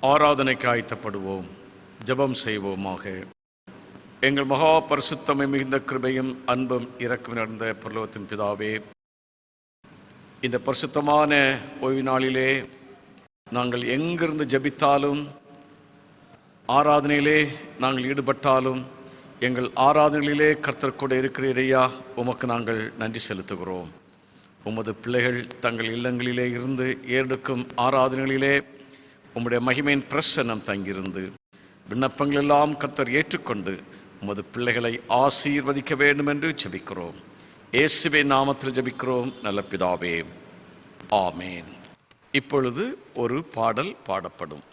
ஆராதனைக்கு ஆயத்தப்படுவோம். ஜெபம் செய்வோமாக. எங்கள் மகா பரிசுத்தமை மிகுந்த கிருபையும் அன்பும் இரக்கம் நடந்த பரலோகத்தின் பிதாவே, இந்த பரிசுத்தமான ஓய்வு நாளிலே நாங்கள் எங்கிருந்து ஜெபித்தாலும், ஆராதனையிலே நாங்கள் ஈடுபட்டாலும், எங்கள் ஆராதனைகளிலே கர்த்தர் கூட இருக்கிறீரையா, உமக்கு நாங்கள் நன்றி செலுத்துகிறோம். உமது பிள்ளைகள் தங்கள் இல்லங்களிலே இருந்து ஏறெடுக்கும் ஆராதனைகளிலே உம்முடைய மகிமையின் பிரசன்னம் தங்கியிருந்து விண்ணப்பங்கள் எல்லாம் கர்த்தர் ஏற்றுக்கொண்டு உமது பிள்ளைகளை ஆசீர்வதிக்க வேண்டும் என்று ஜெபிக்கிறோம். இயேசுவின் நாமத்தில் ஜெபிக்கிறோம் நல்ல பிதாவே, ஆமேன். இப்பொழுது ஒரு பாடல் பாடப்படும்.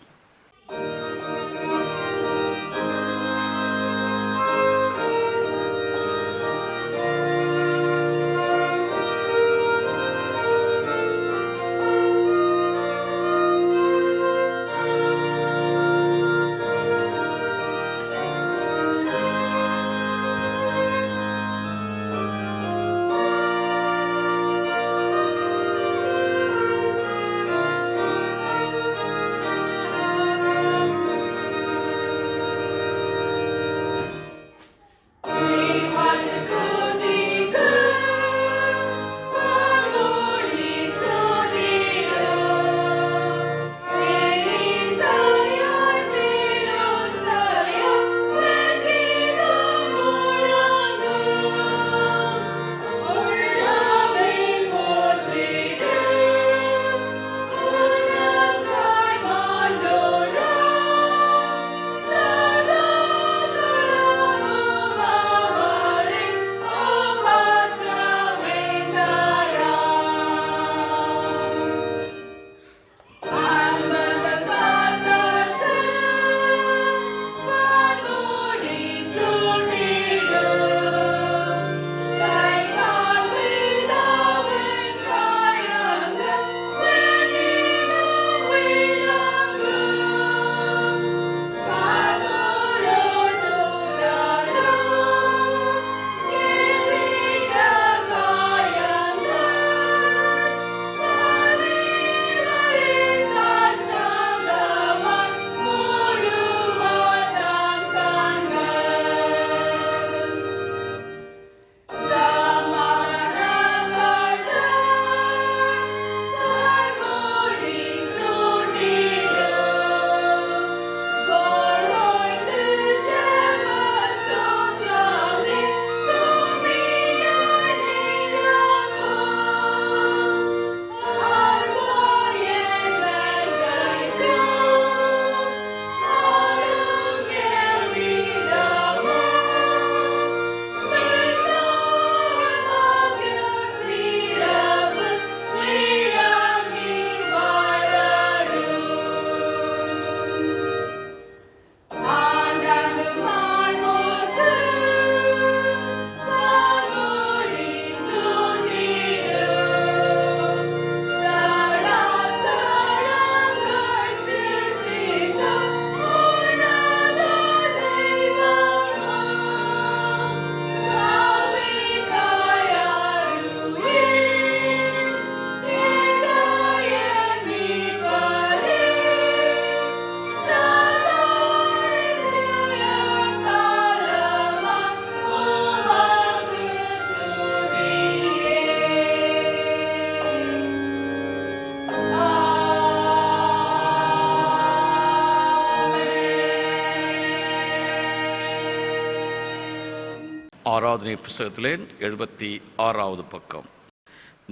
ஆராதனை புத்தகத்திலே 76வது பக்கம்.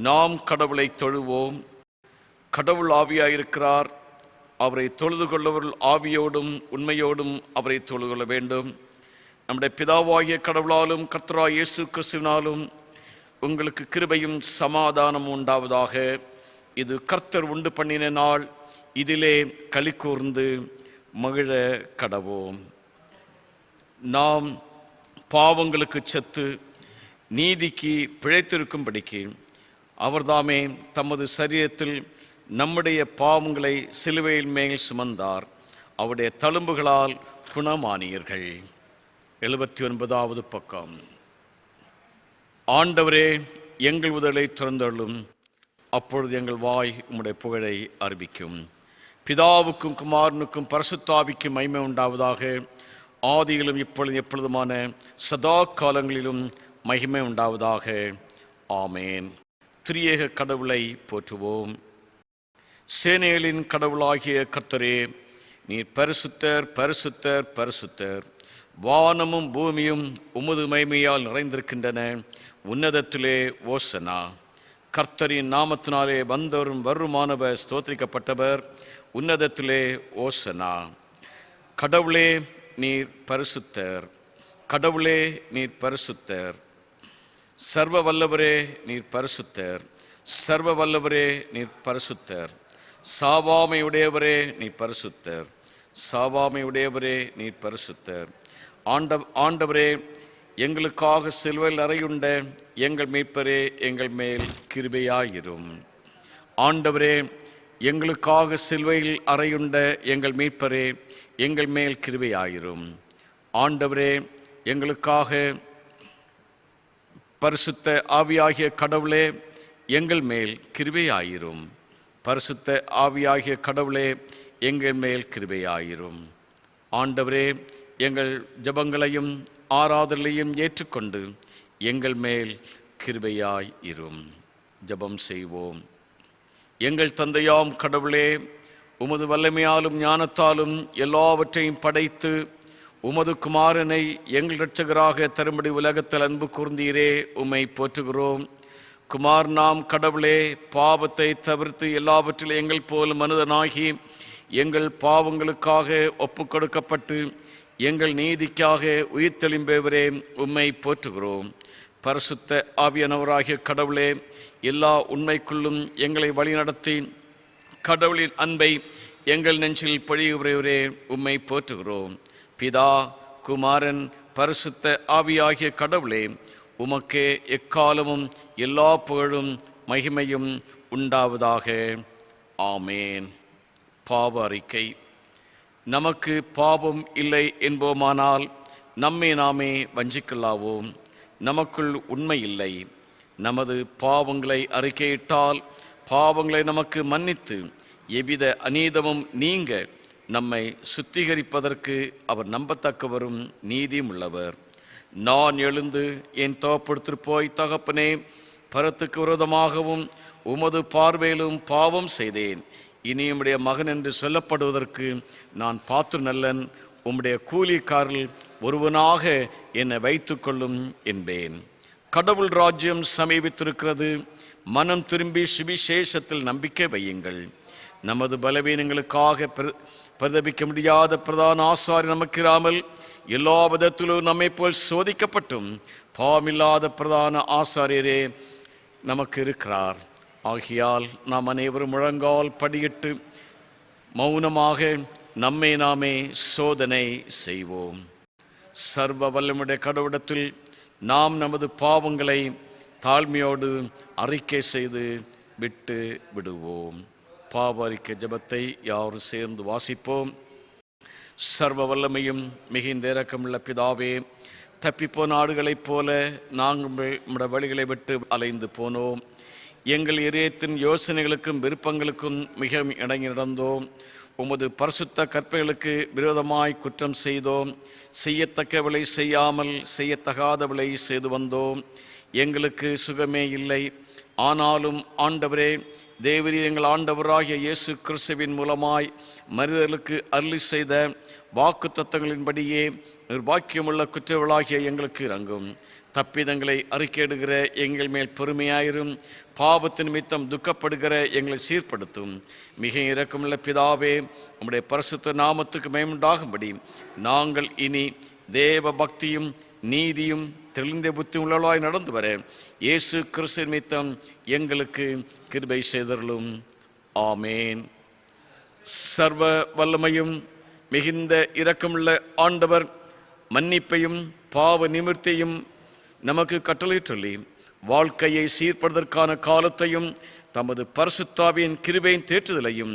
நாம் கடவுளை தொழுவோம். கடவுள் ஆவியாயிருக்கிறார். அவரை தொழுது கொள்ளவர்கள் ஆவியோடும் உண்மையோடும் அவரை தொழுது கொள்ள வேண்டும். நம்முடைய பிதாவாகிய கடவுளாலும் கர்த்தராகிய இயேசு கிறிஸ்துவினாலும் உங்களுக்கு கிருபையும் சமாதானம் உண்டாவதாக. இது கர்த்தர் உண்டு பண்ணின நாள், இதிலே களி கூர்ந்து மகிழ கடவோம். நாம் பாவங்களுக்கு செத்து நீதிக்கு பிழைத்திருக்கும்படிக்கு அவர்தாமே தமது சரீரத்தில் நம்முடைய பாவங்களை சிலுவையில் மேல் சுமந்தார். அவருடைய தழும்புகளால் குணமானீர்கள். 79வது பக்கம். ஆண்டவரே, எங்கள் உதலை திறந்தருளும், அப்பொழுது எங்கள் வாய் உம்முடைய புகழை அறிவிக்கும். பிதாவுக்கும் குமாரனுக்கும் பரிசுத்தாவிக்கும் மகிமை உண்டாவதாக. ஆதியிலும் இப்பொழுதும் எப்பொழுதுமான சதா காலங்களிலும் மகிமை உண்டாவதாக. ஆமேன். திரியேக கடவுளை போற்றுவோம். சேனைகளின் கடவுளாகிய கர்த்தரே, நீர் பரிசுத்தர், பரிசுத்தர், பரிசுத்தர். வானமும் பூமியும் உமது மகிமையால் நிறைந்திருக்கின்றன. உன்னதத்திலே ஓசனா. கர்த்தரின் நாமத்தினாலே வந்தவரும் வருமானவர் ஸ்தோத்திரிக்கப்பட்டவர். உன்னதத்திலே ஓசனா. கடவுளே நீர் பரிசுத்தர், கடவுளே நீர் பரிசுத்தர். சர்வ வல்லவரே நீர் பரிசுத்தர், சர்வ வல்லவரே நீர் பரிசுத்தர். சாவாமையுடையவரே நீர் பரிசுத்தர், சாவாமையுடையவரே நீர் பரிசுத்தர். ஆண்டவரே, எங்களுக்காக சிலுவையில் அறையுண்ட எங்கள் மீட்பரே, எங்கள் மேல் கிருபையாயிரும். ஆண்டவரே, எங்களுக்காக சிலுவையில் அறையுண்ட எங்கள் மீட்பரே, எங்கள் மேல் கிருபையாயிரும். ஆண்டவரே, எங்களுக்காக பரிசுத்த ஆவியாகிய கடவுளே, எங்கள் மேல் கிருபையாயிரும். பரிசுத்த ஆவியாகிய கடவுளே, எங்கள் மேல் கிருபையாயிரும். ஆண்டவரே, எங்கள் ஜெபங்களையும் ஆராதனையும் ஏற்றுக்கொண்டு எங்கள் மேல் கிருபையாயிரும். ஜெபம் செய்வோம். எங்கள் தந்தையாம் கடவுளே, உமது வல்லமையாலும் ஞானத்தாலும் எல்லாவற்றையும் படைத்து உமது குமாரனை எங்கள் இரட்சகராக தரும்படி உலகத்தில் அன்பு கூர்ந்தீரே, உம்மை போற்றுகிறோம். குமார் நாம் கடவுளே, பாவத்தை தவிர்த்து எல்லாவற்றிலும் எங்கள் போல் மனிதனாகி எங்கள் பாவங்களுக்காக ஒப்பு கொடுக்கப்பட்டு எங்கள் நீதிக்காக உயிர்த்தெழும்பவரே, உம்மை போற்றுகிறோம். பரிசுத்த ஆவியானவராகிய கடவுளே, எல்லா உண்மைக்குள்ளும் எங்களை வழிநடத்தி கடவுளின் அன்பை எங்கள் நெஞ்சில் பொழியுகிறவரே, உம்மை போற்றுகிறோம். பிதா, குமாரன், பரிசுத்த ஆவியாகிய கடவுளே, உமக்கே எக்காலமும் எல்லா புகழும் மகிமையும் உண்டாவதாக. ஆமேன். பாவ அறிக்கை. நமக்கு பாவம் இல்லை என்போமானால் நம்மை நாமே வஞ்சிக்கலாவோம். நமக்குள் உண்மை இல்லை. நமது பாவங்களை அறிக்கையிட்டால் பாவங்களை நமக்கு மன்னித்து எவ்வித அநீதமும் நீங்க நம்மை சுத்திகரிப்பதற்கு அவர் நம்பத்தக்கவரும் நீதியும் உள்ளவர். நான் எழுந்து என் தகப்பனிடத்திற்கு போய், தகப்பனே, பரத்துக்கு விரோதமாகவும் உமது பார்வையிலும் பாவம் செய்தேன். இனி உம்முடைய மகன் என்று சொல்லப்படுவதற்கு நான் பாத்திரனல்லன். உம்முடைய கூலிக்காரில் ஒருவனாக என்னை வைத்துக்கொள்ளும் என்பேன். கடவுள் ராஜ்யம் சமீபித்திருக்கிறது. மனம் திரும்பி சுவிசேஷத்தில் நம்பிக்கை வையுங்கள். நமது பலவீனங்களுக்காக பிரதபிக்க முடியாத பிரதான ஆசாரி நமக்கிராமல் எல்லா விதத்திலும் நம்மை போல் சோதிக்கப்பட்டும் பாவமில்லாத பிரதான ஆசாரியரே நமக்கு இருக்கிறார். ஆகையால் நாம் அனைவரும் முழங்கால் படியிட்டு மௌனமாக நம்மை நாமே சோதனை செய்வோம். சர்வ வல்லமுடைய கடவுளத்தில் நாம் நமது பாவங்களை தாழ்மையோடு அறிக்கை செய்து விட்டு விடுவோம். பாவ அறிக்கை ஜெபத்தை யாரும் சேர்ந்து வாசிப்போம். சர்வ வல்லமையும் மிகுந்த இரக்கமுள்ள பிதாவே, தப்பிப்போன ஆடுகளைப் போல நாங்கள் நம்முடைய வழிகளை விட்டு அலைந்து போனோம். எங்கள் இதயத்தின் யோசனைகளுக்கும் விருப்பங்களுக்கும் மிக இணங்கி நடந்தோம். உமது பரிசுத்த கற்பனைகளுக்கு விரோதமாய் குற்றம் செய்தோம். செய்யத்தக்கவளை செய்யாமல் செய்யத்தகாதவளை செய்து வந்தோம். எங்களுக்கு சுகமே இல்லை. ஆனாலும் ஆண்டவரே, தேவரீர் எங்கள் ஆண்டவராகிய இயேசு கிறிஸ்துவின் மூலமாய் மனிதர்களுக்கு அருளி செய்த வாக்கு தத்தங்களின்படியே நிர்பாக்கியமுள்ள குற்றவாளியாகிய எங்களுக்கு இறங்கும். தப்பிதங்களை அறிக்கையிடுகிற எங்கள் மேல் பொறுமையாயிரும். பாவத்தின் நிமித்தம் துக்கப்படுகிற எங்களை சீர்படுத்தும். மிக இரக்கமுள்ள பிதாவே, உம்முடைய பரிசுத்த நாமத்துக்கு மேம்படாகும்படி நாங்கள் இனி தேவ பக்தியும் நீதியும் தெளிந்த புத்தி உள்ளவர்களாய் நடந்து வர இயேசு கிறிஸ்து நிமித்தம் எங்களுக்கு கிருபை செய்தருளும். ஆமேன். சர்வ வல்லமையும் மிகுந்த இரக்கமுள்ள ஆண்டவர் மன்னிப்பையும் பாவ நிமிர்த்தியும் நமக்கு கட்டளையிட்டுள்ளி வாழ்க்கையை சீர்படுவதற்கான காலத்தையும் தமது பரிசுத்தாவியின் கிருபையின் தேற்றுதலையும்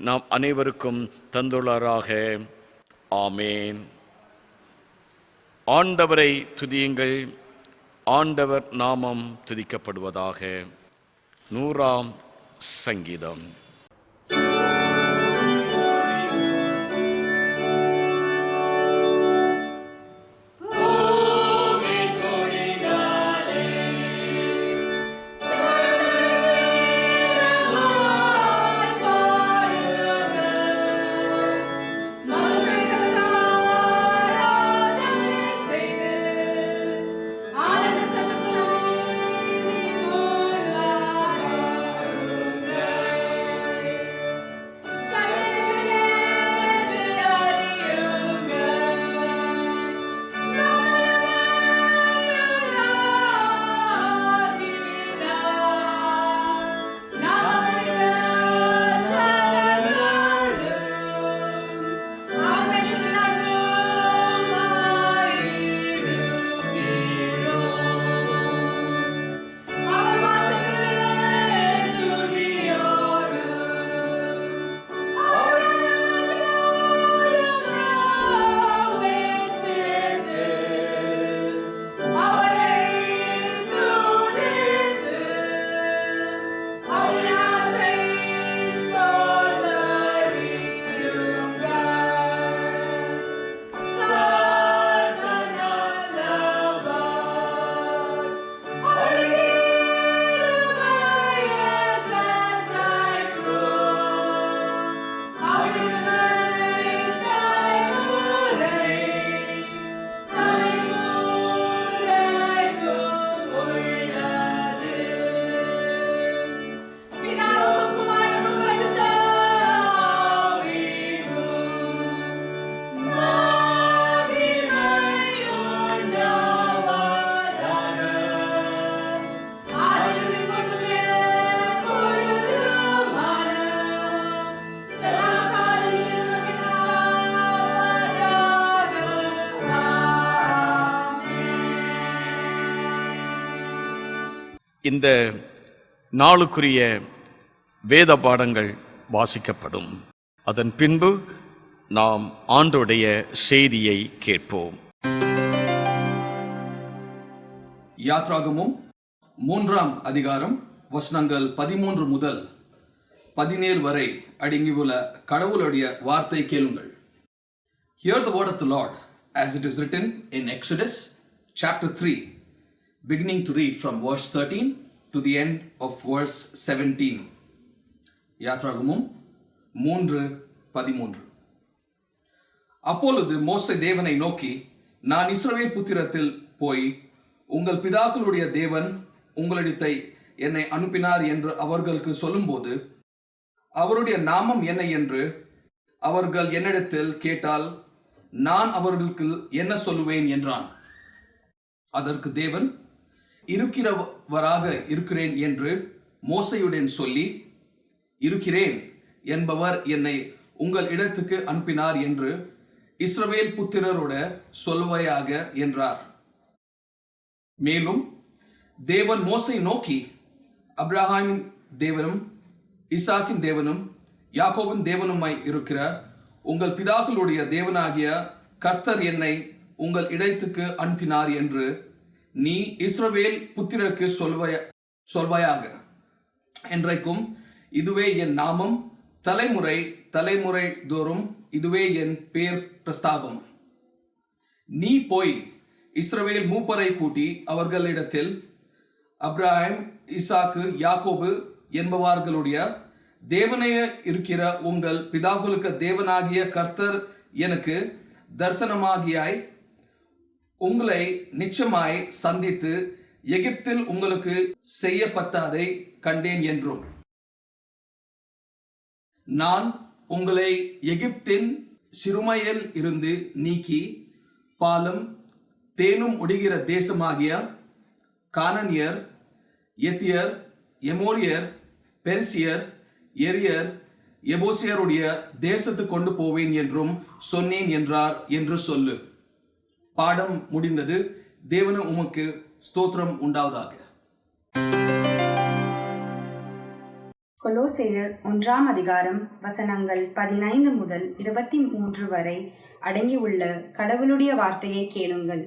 நாம் அனைவருக்கும் தந்துள்ளாராக. ஆமேன். ஆண்டவரை துதியுங்கள். ஆண்டவர் நாமம் துதிக்கப்படுவதாக. 100ஆம் சங்கீதம். இந்த நாளுக்குரிய வேத பாடங்கள் வாசிக்கப்படும். அதன் பின்பு நாம் ஆண்டவருடைய செய்தியை கேட்போம். யாத்ராகமும் 3ஆம் அதிகாரம் வசனங்கள் 13 முதல் 17 வரை அடங்கியுள்ள கடவுளுடைய வார்த்தை கேளுங்கள். Hear the word of the Lord as it is written in Exodus chapter 3, beginning to read from verse 13 to the end of verse 17. யாத்ராகமும் 3:13. அப்பொழுது மோசே தேவனை நோக்கி, நான் இஸ்ரவேல் புத்திரத்தில் போய் உங்கள் பிதாக்களுடைய தேவன் உங்களிடத்தை என்னை அனுப்பினார் என்று அவர்களுக்கு சொல்லும்போது, அவருடைய நாமம் என்ன என்று அவர்கள் என்னிடத்தில் கேட்டால் நான் அவர்களுக்கு என்ன சொல்லுவேன் என்றான். அதற்கு தேவன், இருக்கிறவராக இருக்கிறேன் என்று மோசேயுடன் சொல்லி, இருக்கிறேன் என்பவர் என்னை உங்கள் இடத்துக்கு அனுப்பினார் என்று இஸ்ரவேல் புத்திரரோட சொல்வாயாக என்றார். மேலும் தேவன் மோசை நோக்கி, அப்ரஹாமின் தேவனும் ஈசாக்கின் தேவனும் யாக்கோபின் தேவனுமாய் இருக்கிற உங்கள் பிதாக்களுடைய தேவனாகிய கர்த்தர் என்னை உங்கள் இடத்துக்கு அனுப்பினார் என்று நீ இஸ்ரவேல் புத்திரருக்கு சொல்வாயாக. என்றைக்கும் இதுவே என் நாமம், தலைமுறை தலைமுறை தோறும் இதுவே என் பேர் பிரஸ்தாபம். நீ போய் இஸ்ரவேல் மூப்பரை கூட்டி அவர்களிடத்தில், அப்ரஹாம் ஈசாக்கு யாக்கோபு என்பவர்களுடைய தேவனே இருக்கிற உங்கள் பிதாக்களுக்கு தேவனாகிய கர்த்தர் எனக்கு தரிசனமாகியாய் உங்களை நிச்சயமாய் சந்தித்து எகிப்தில் உங்களுக்கு செய்யப்பட்டதை கண்டேன் என்றும், நான் உங்களை எகிப்தின் சிறுமையில் இருந்து நீக்கி பாலும் தேனும் ஒடுகிற தேசமாகிய கானானியர், எத்தியர், எமோரியர், பெரிசியர், எரியர், எபூசியருடைய தேசத்துக்கு கொண்டு போவேன் என்றும் சொன்னேன் என்றார் என்று சொல்லு. பாடம் முடிந்தது. தேவனு உமக்கு ஸ்தோத்திரம் உண்டாவதாக. கொலோசேயர் 1ஆம் அதிகாரம் வசனங்கள் 15 முதல் 23 வரை அடங்கியுள்ள கடவுளுடைய வார்த்தையை கேளுங்கள்.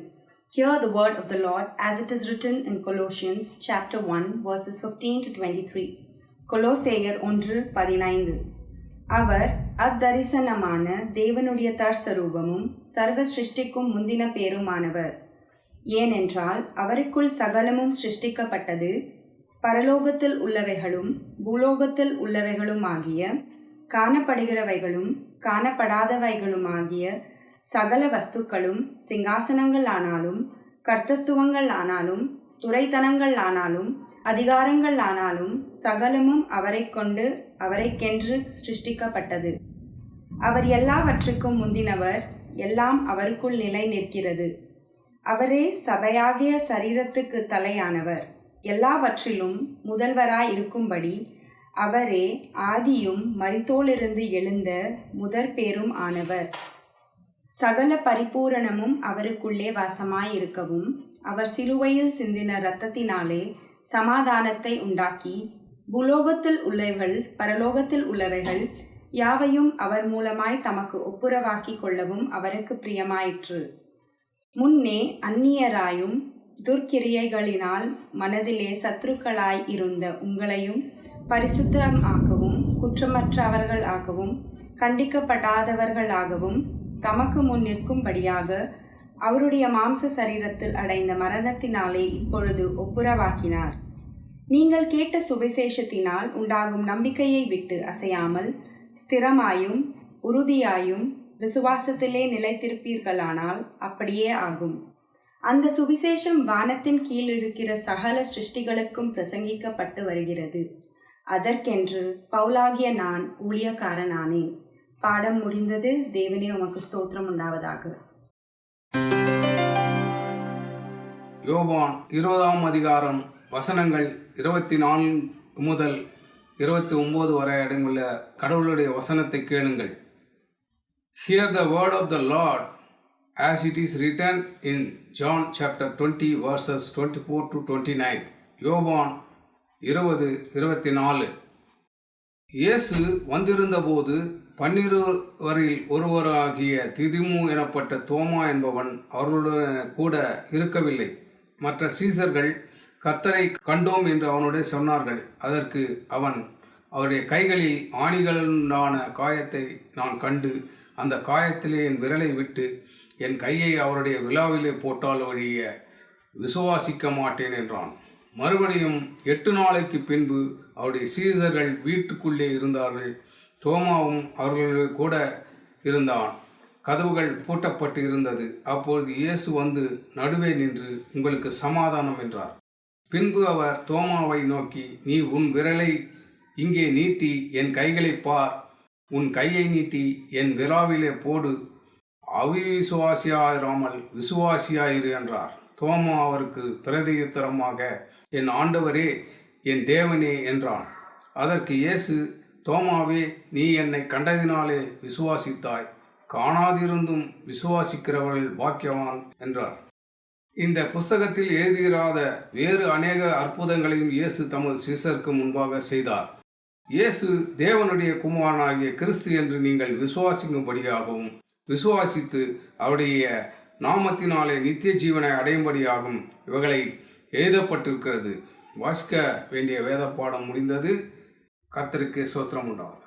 Hear the word of the Lord as it is written in Colossians chapter 1 verses 15 to 23. கொலோசேயர் 1:15. அவர் அத்தரிசனமான தேவனுடைய தற்சரூபமும் சர்வ சிருஷ்டிக்கும் முந்தின பேருமானவர். ஏனென்றால் அவருக்குள் சகலமும் சிருஷ்டிக்கப்பட்டது, பரலோகத்தில் உள்ளவைகளும் பூலோகத்தில் உள்ளவைகளுமாகிய காணப்படுகிறவைகளும் காணப்படாதவைகளுமாகிய சகல வஸ்துக்களும், சிங்காசனங்கள் ஆனாலும் கர்த்தத்துவங்கள் ஆனாலும் துரைத்தனங்கள் ஆனாலும் அதிகாரங்கள் ஆனாலும் சகலமும் அவரை கொண்டு அவரைக்கென்று சிருஷ்டிக்கப்பட்டது. அவர் எல்லாவற்றுக்கும் முந்தினவர், எல்லாம் அவருக்குள் நிலை நிற்கிறது. அவரே சபையாகிய சரீரத்துக்கு தலையானவர், எல்லாவற்றிலும் முதல்வராயிருக்கும்படி அவரே ஆதியும் மரித்தோலிருந்து எழுந்த முதற் பேரும் ஆனவர். சகல பரிபூரணமும் அவருக்குள்ளே வாசமாயிருக்கவும் அவர் சிலுவையில் சிந்தின இரத்தத்தினாலே சமாதானத்தை உண்டாக்கி பூலோகத்தில் உள்ளவைகள் பரலோகத்தில் உள்ளவைகள் யாவையும் அவர் மூலமாய் தமக்கு ஒப்புரவாக்கி கொள்ளவும் அவருக்கு பிரியமாயிற்று. முன்னே அந்நியராயும் துர்க்கிரியைகளினால் மனதிலே சத்துருக்களாய் இருந்த உங்களையும் பரிசுத்தமாகவும் குற்றமற்றவர்களாகவும் கண்டிக்கப்படாதவர்களாகவும் தமக்கு முன் நிற்கும்படியாக அவருடைய மாம்ச சரீரத்தில் அடைந்த மரணத்தினாலே இப்பொழுது ஒப்புரவாக்கினார். நீங்கள் கேட்ட சுவிசேஷத்தினால் உண்டாகும் நம்பிக்கையை விட்டு அசையாமல் ஸ்திரமாயும் உறுதியாயும் விசுவாசத்திலே நிலைத்திருப்பீர்களானால் அப்படியே ஆகும். அந்த சுவிசேஷம் வானத்தின் கீழ் இருக்கிற சகல சிருஷ்டிகளுக்கும் பிரசங்கிக்கப்பட்டு வருகிறது. அதற்கென்று பவுலாகிய நான் ஊழியக்காரனானேன். பாடம் முடிந்தது. தேவனே உமக்கு ஸ்தோத்திரம் உண்டாவதாக. யோவான் 20ஆம் அதிகாரம் வசனங்கள் 24 முதல் 29 வரை அடங்குள்ள கடவுளுடைய வசனத்தை கேளுங்கள். Hear the word of the Lord as it is written in John chapter 20 verses 24 to 29. யோவான் 20:24. இயேசு வந்திருந்தபோது 12 ஒருவராகிய திதிமு எனப்பட்ட தோமா என்பவன் அவர்களுடன் கூட இருக்கவில்லை. மற்ற சீசர்கள் கர்த்தரை கண்டோம் என்று அவனுடைய சொன்னார்கள். அதற்கு அவன், அவருடைய கைகளில் ஆணிகளுண்டான காயத்தை நான் கண்டு அந்த காயத்திலே என் விரலை விட்டு என் கையை அவருடைய விலாவிலே போட்டால் ஒழிய விசுவாசிக்க மாட்டேன் என்றான். மறுபடியும் 8 நாளைக்கு பின்பு அவருடைய சீசர்கள் வீட்டுக்குள்ளே இருந்தார்கள். தோமாவும் அவர்களோடு கூட இருந்தான். கதவுகள் பூட்டப்பட்டு இருந்தது. அப்பொழுது இயேசு வந்து நடுவே நின்று, உங்களுக்கு சமாதானம் என்றார். பின்பு அவர் தோமாவை நோக்கி, நீ உன் விரலை இங்கே நீட்டி என் கைகளை பார், உன் கையை நீட்டி என் விலாவிலே போடு, அவிசுவாசியாயிராமல் விசுவாசியாயிரு என்றார். தோமா அவருக்கு பிரதியுத்தரமாக, என் ஆண்டவரே, என் தேவனே என்றான். அதற்கு இயேசு, தோமாவே, நீ என்னை கண்டதினாலே விசுவாசித்தாய், காணாதிருந்தும் விசுவாசிக்கிறவர்கள் பாக்கியவான் என்றார். இந்த புஸ்தகத்தில் எழுதியிராத வேறு அநேக அற்புதங்களையும் இயேசு தமது சீசருக்கு முன்பாக செய்தார். இயேசு தேவனுடைய குமாரனாகிய கிறிஸ்து என்று நீங்கள் விசுவாசிக்கும்படியாகவும், விசுவாசித்து அவருடைய நாமத்தினாலே நித்திய ஜீவனை அடையும்படியாகும் இவைகளை எழுதப்பட்டிருக்கிறது. வாசிக்க வேண்டிய வேத பாடம் முடிந்தது. கர்த்தருக்கு ஸ்தோத்திரம் உண்டாகும்.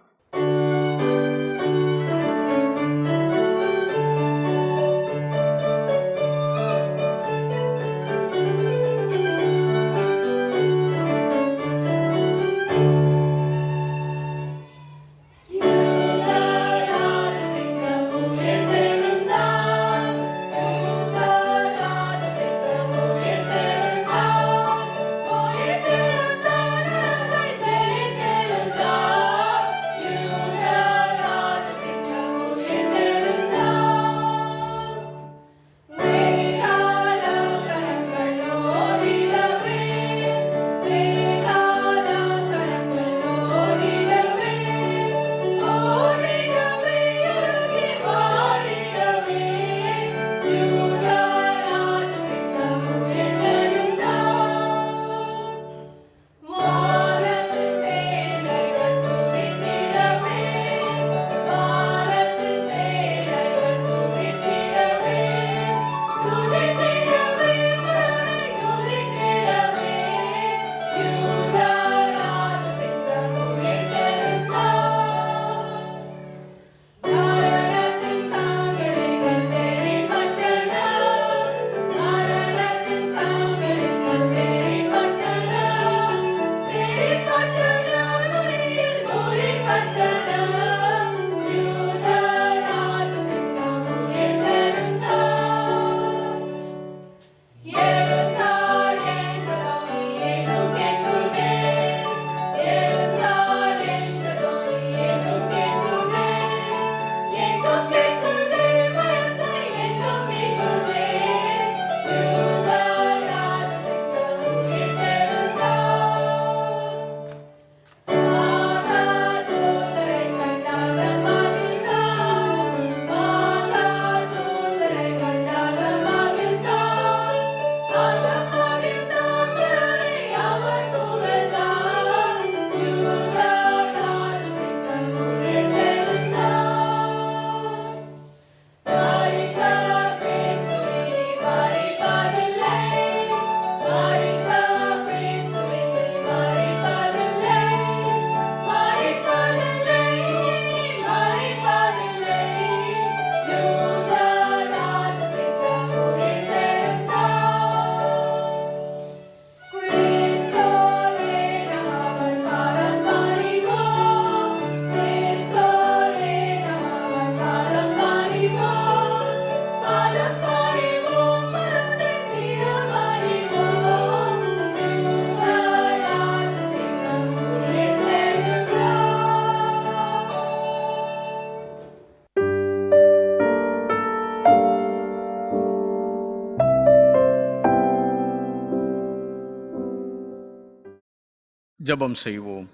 ஜெபம் செய்வோம்.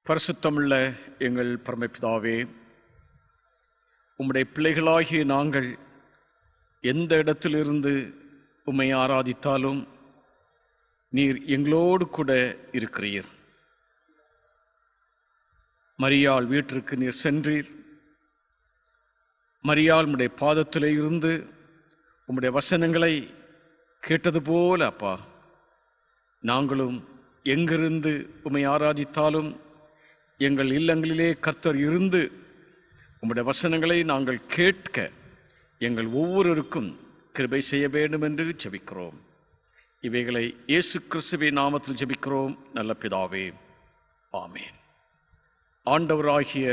பரிசுத்தமுள்ள எங்கள் பரமபிதாவே, உம்முடைய பிள்ளைகளாகிய நாங்கள் எந்த இடத்திலிருந்து உம்மை ஆராதித்தாலும் நீர் எங்களோடு கூட இருக்கிறீர். மரியாள் வீட்டிற்கு நீர் சென்றீர். மரியாள் உம்முடைய பாதத்திலே இருந்து உம்முடைய வசனங்களை கேட்டது போல அப்பா, நாங்களும் எங்கிருந்து உம்மை ஆராதித்தாலும் எங்கள் இல்லங்களிலே கர்த்தர் இருந்து உம்முடைய வசனங்களை நாங்கள் கேட்க எங்கள் ஒவ்வொருவருக்கும் கிருபை செய்ய வேண்டும் என்று ஜெபிக்கிறோம். இவைகளை இயேசு கிறிஸ்துவின் நாமத்தில் ஜெபிக்கிறோம் நல்ல பிதாவே, ஆமென். ஆண்டவராகிய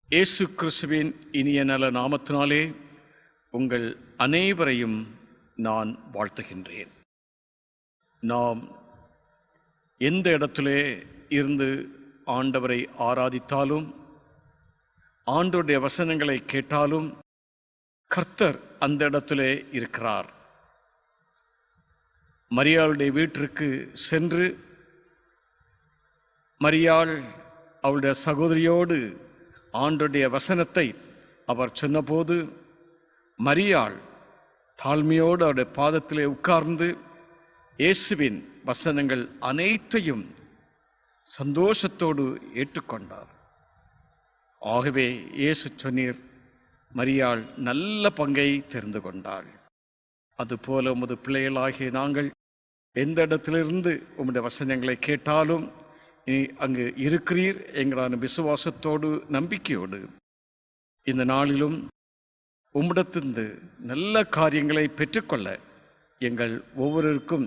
இயேசு கிறிஸ்துவின் இனிய நல நாமத்தினாலே உங்கள் அனைவரையும் நான் வாழ்த்துகின்றேன். நாம் எந்த இடத்திலே இருந்து ஆண்டவரை ஆராதித்தாலும் ஆண்டவருடைய வசனங்களை கேட்டாலும் கர்த்தர் அந்த இடத்திலே இருக்கிறார். மரியாளுடைய வீட்டிற்கு சென்று மரியாள் அவளுடைய சகோதரியோடு ஆண்டவருடைய வசனத்தை அவர் சொன்னபோது மரியாள் தாழ்மையோடு அவருடைய பாதத்திலே உட்கார்ந்து இயேசுவின் வசனங்கள் அனைத்தையும் சந்தோஷத்தோடு ஏற்றுக்கொண்டார். ஆகவே இயேசு சொன்னீர், மரியாள் நல்ல பங்கை தெரிந்து கொண்டாள். அதுபோல உமது பிள்ளைகளாகிய நாங்கள் எந்த இடத்திலிருந்து உம்முடைய வசனங்களை கேட்டாலும் நீ அங்கு இருக்கிறீர் என்கிறான விசுவாசத்தோடு நம்பிக்கையோடு இந்த நாளிலும் உம்மிடத்திலிருந்து நல்ல காரியங்களை பெற்றுக்கொள்ள எங்கள் ஒவ்வொருவருக்கும்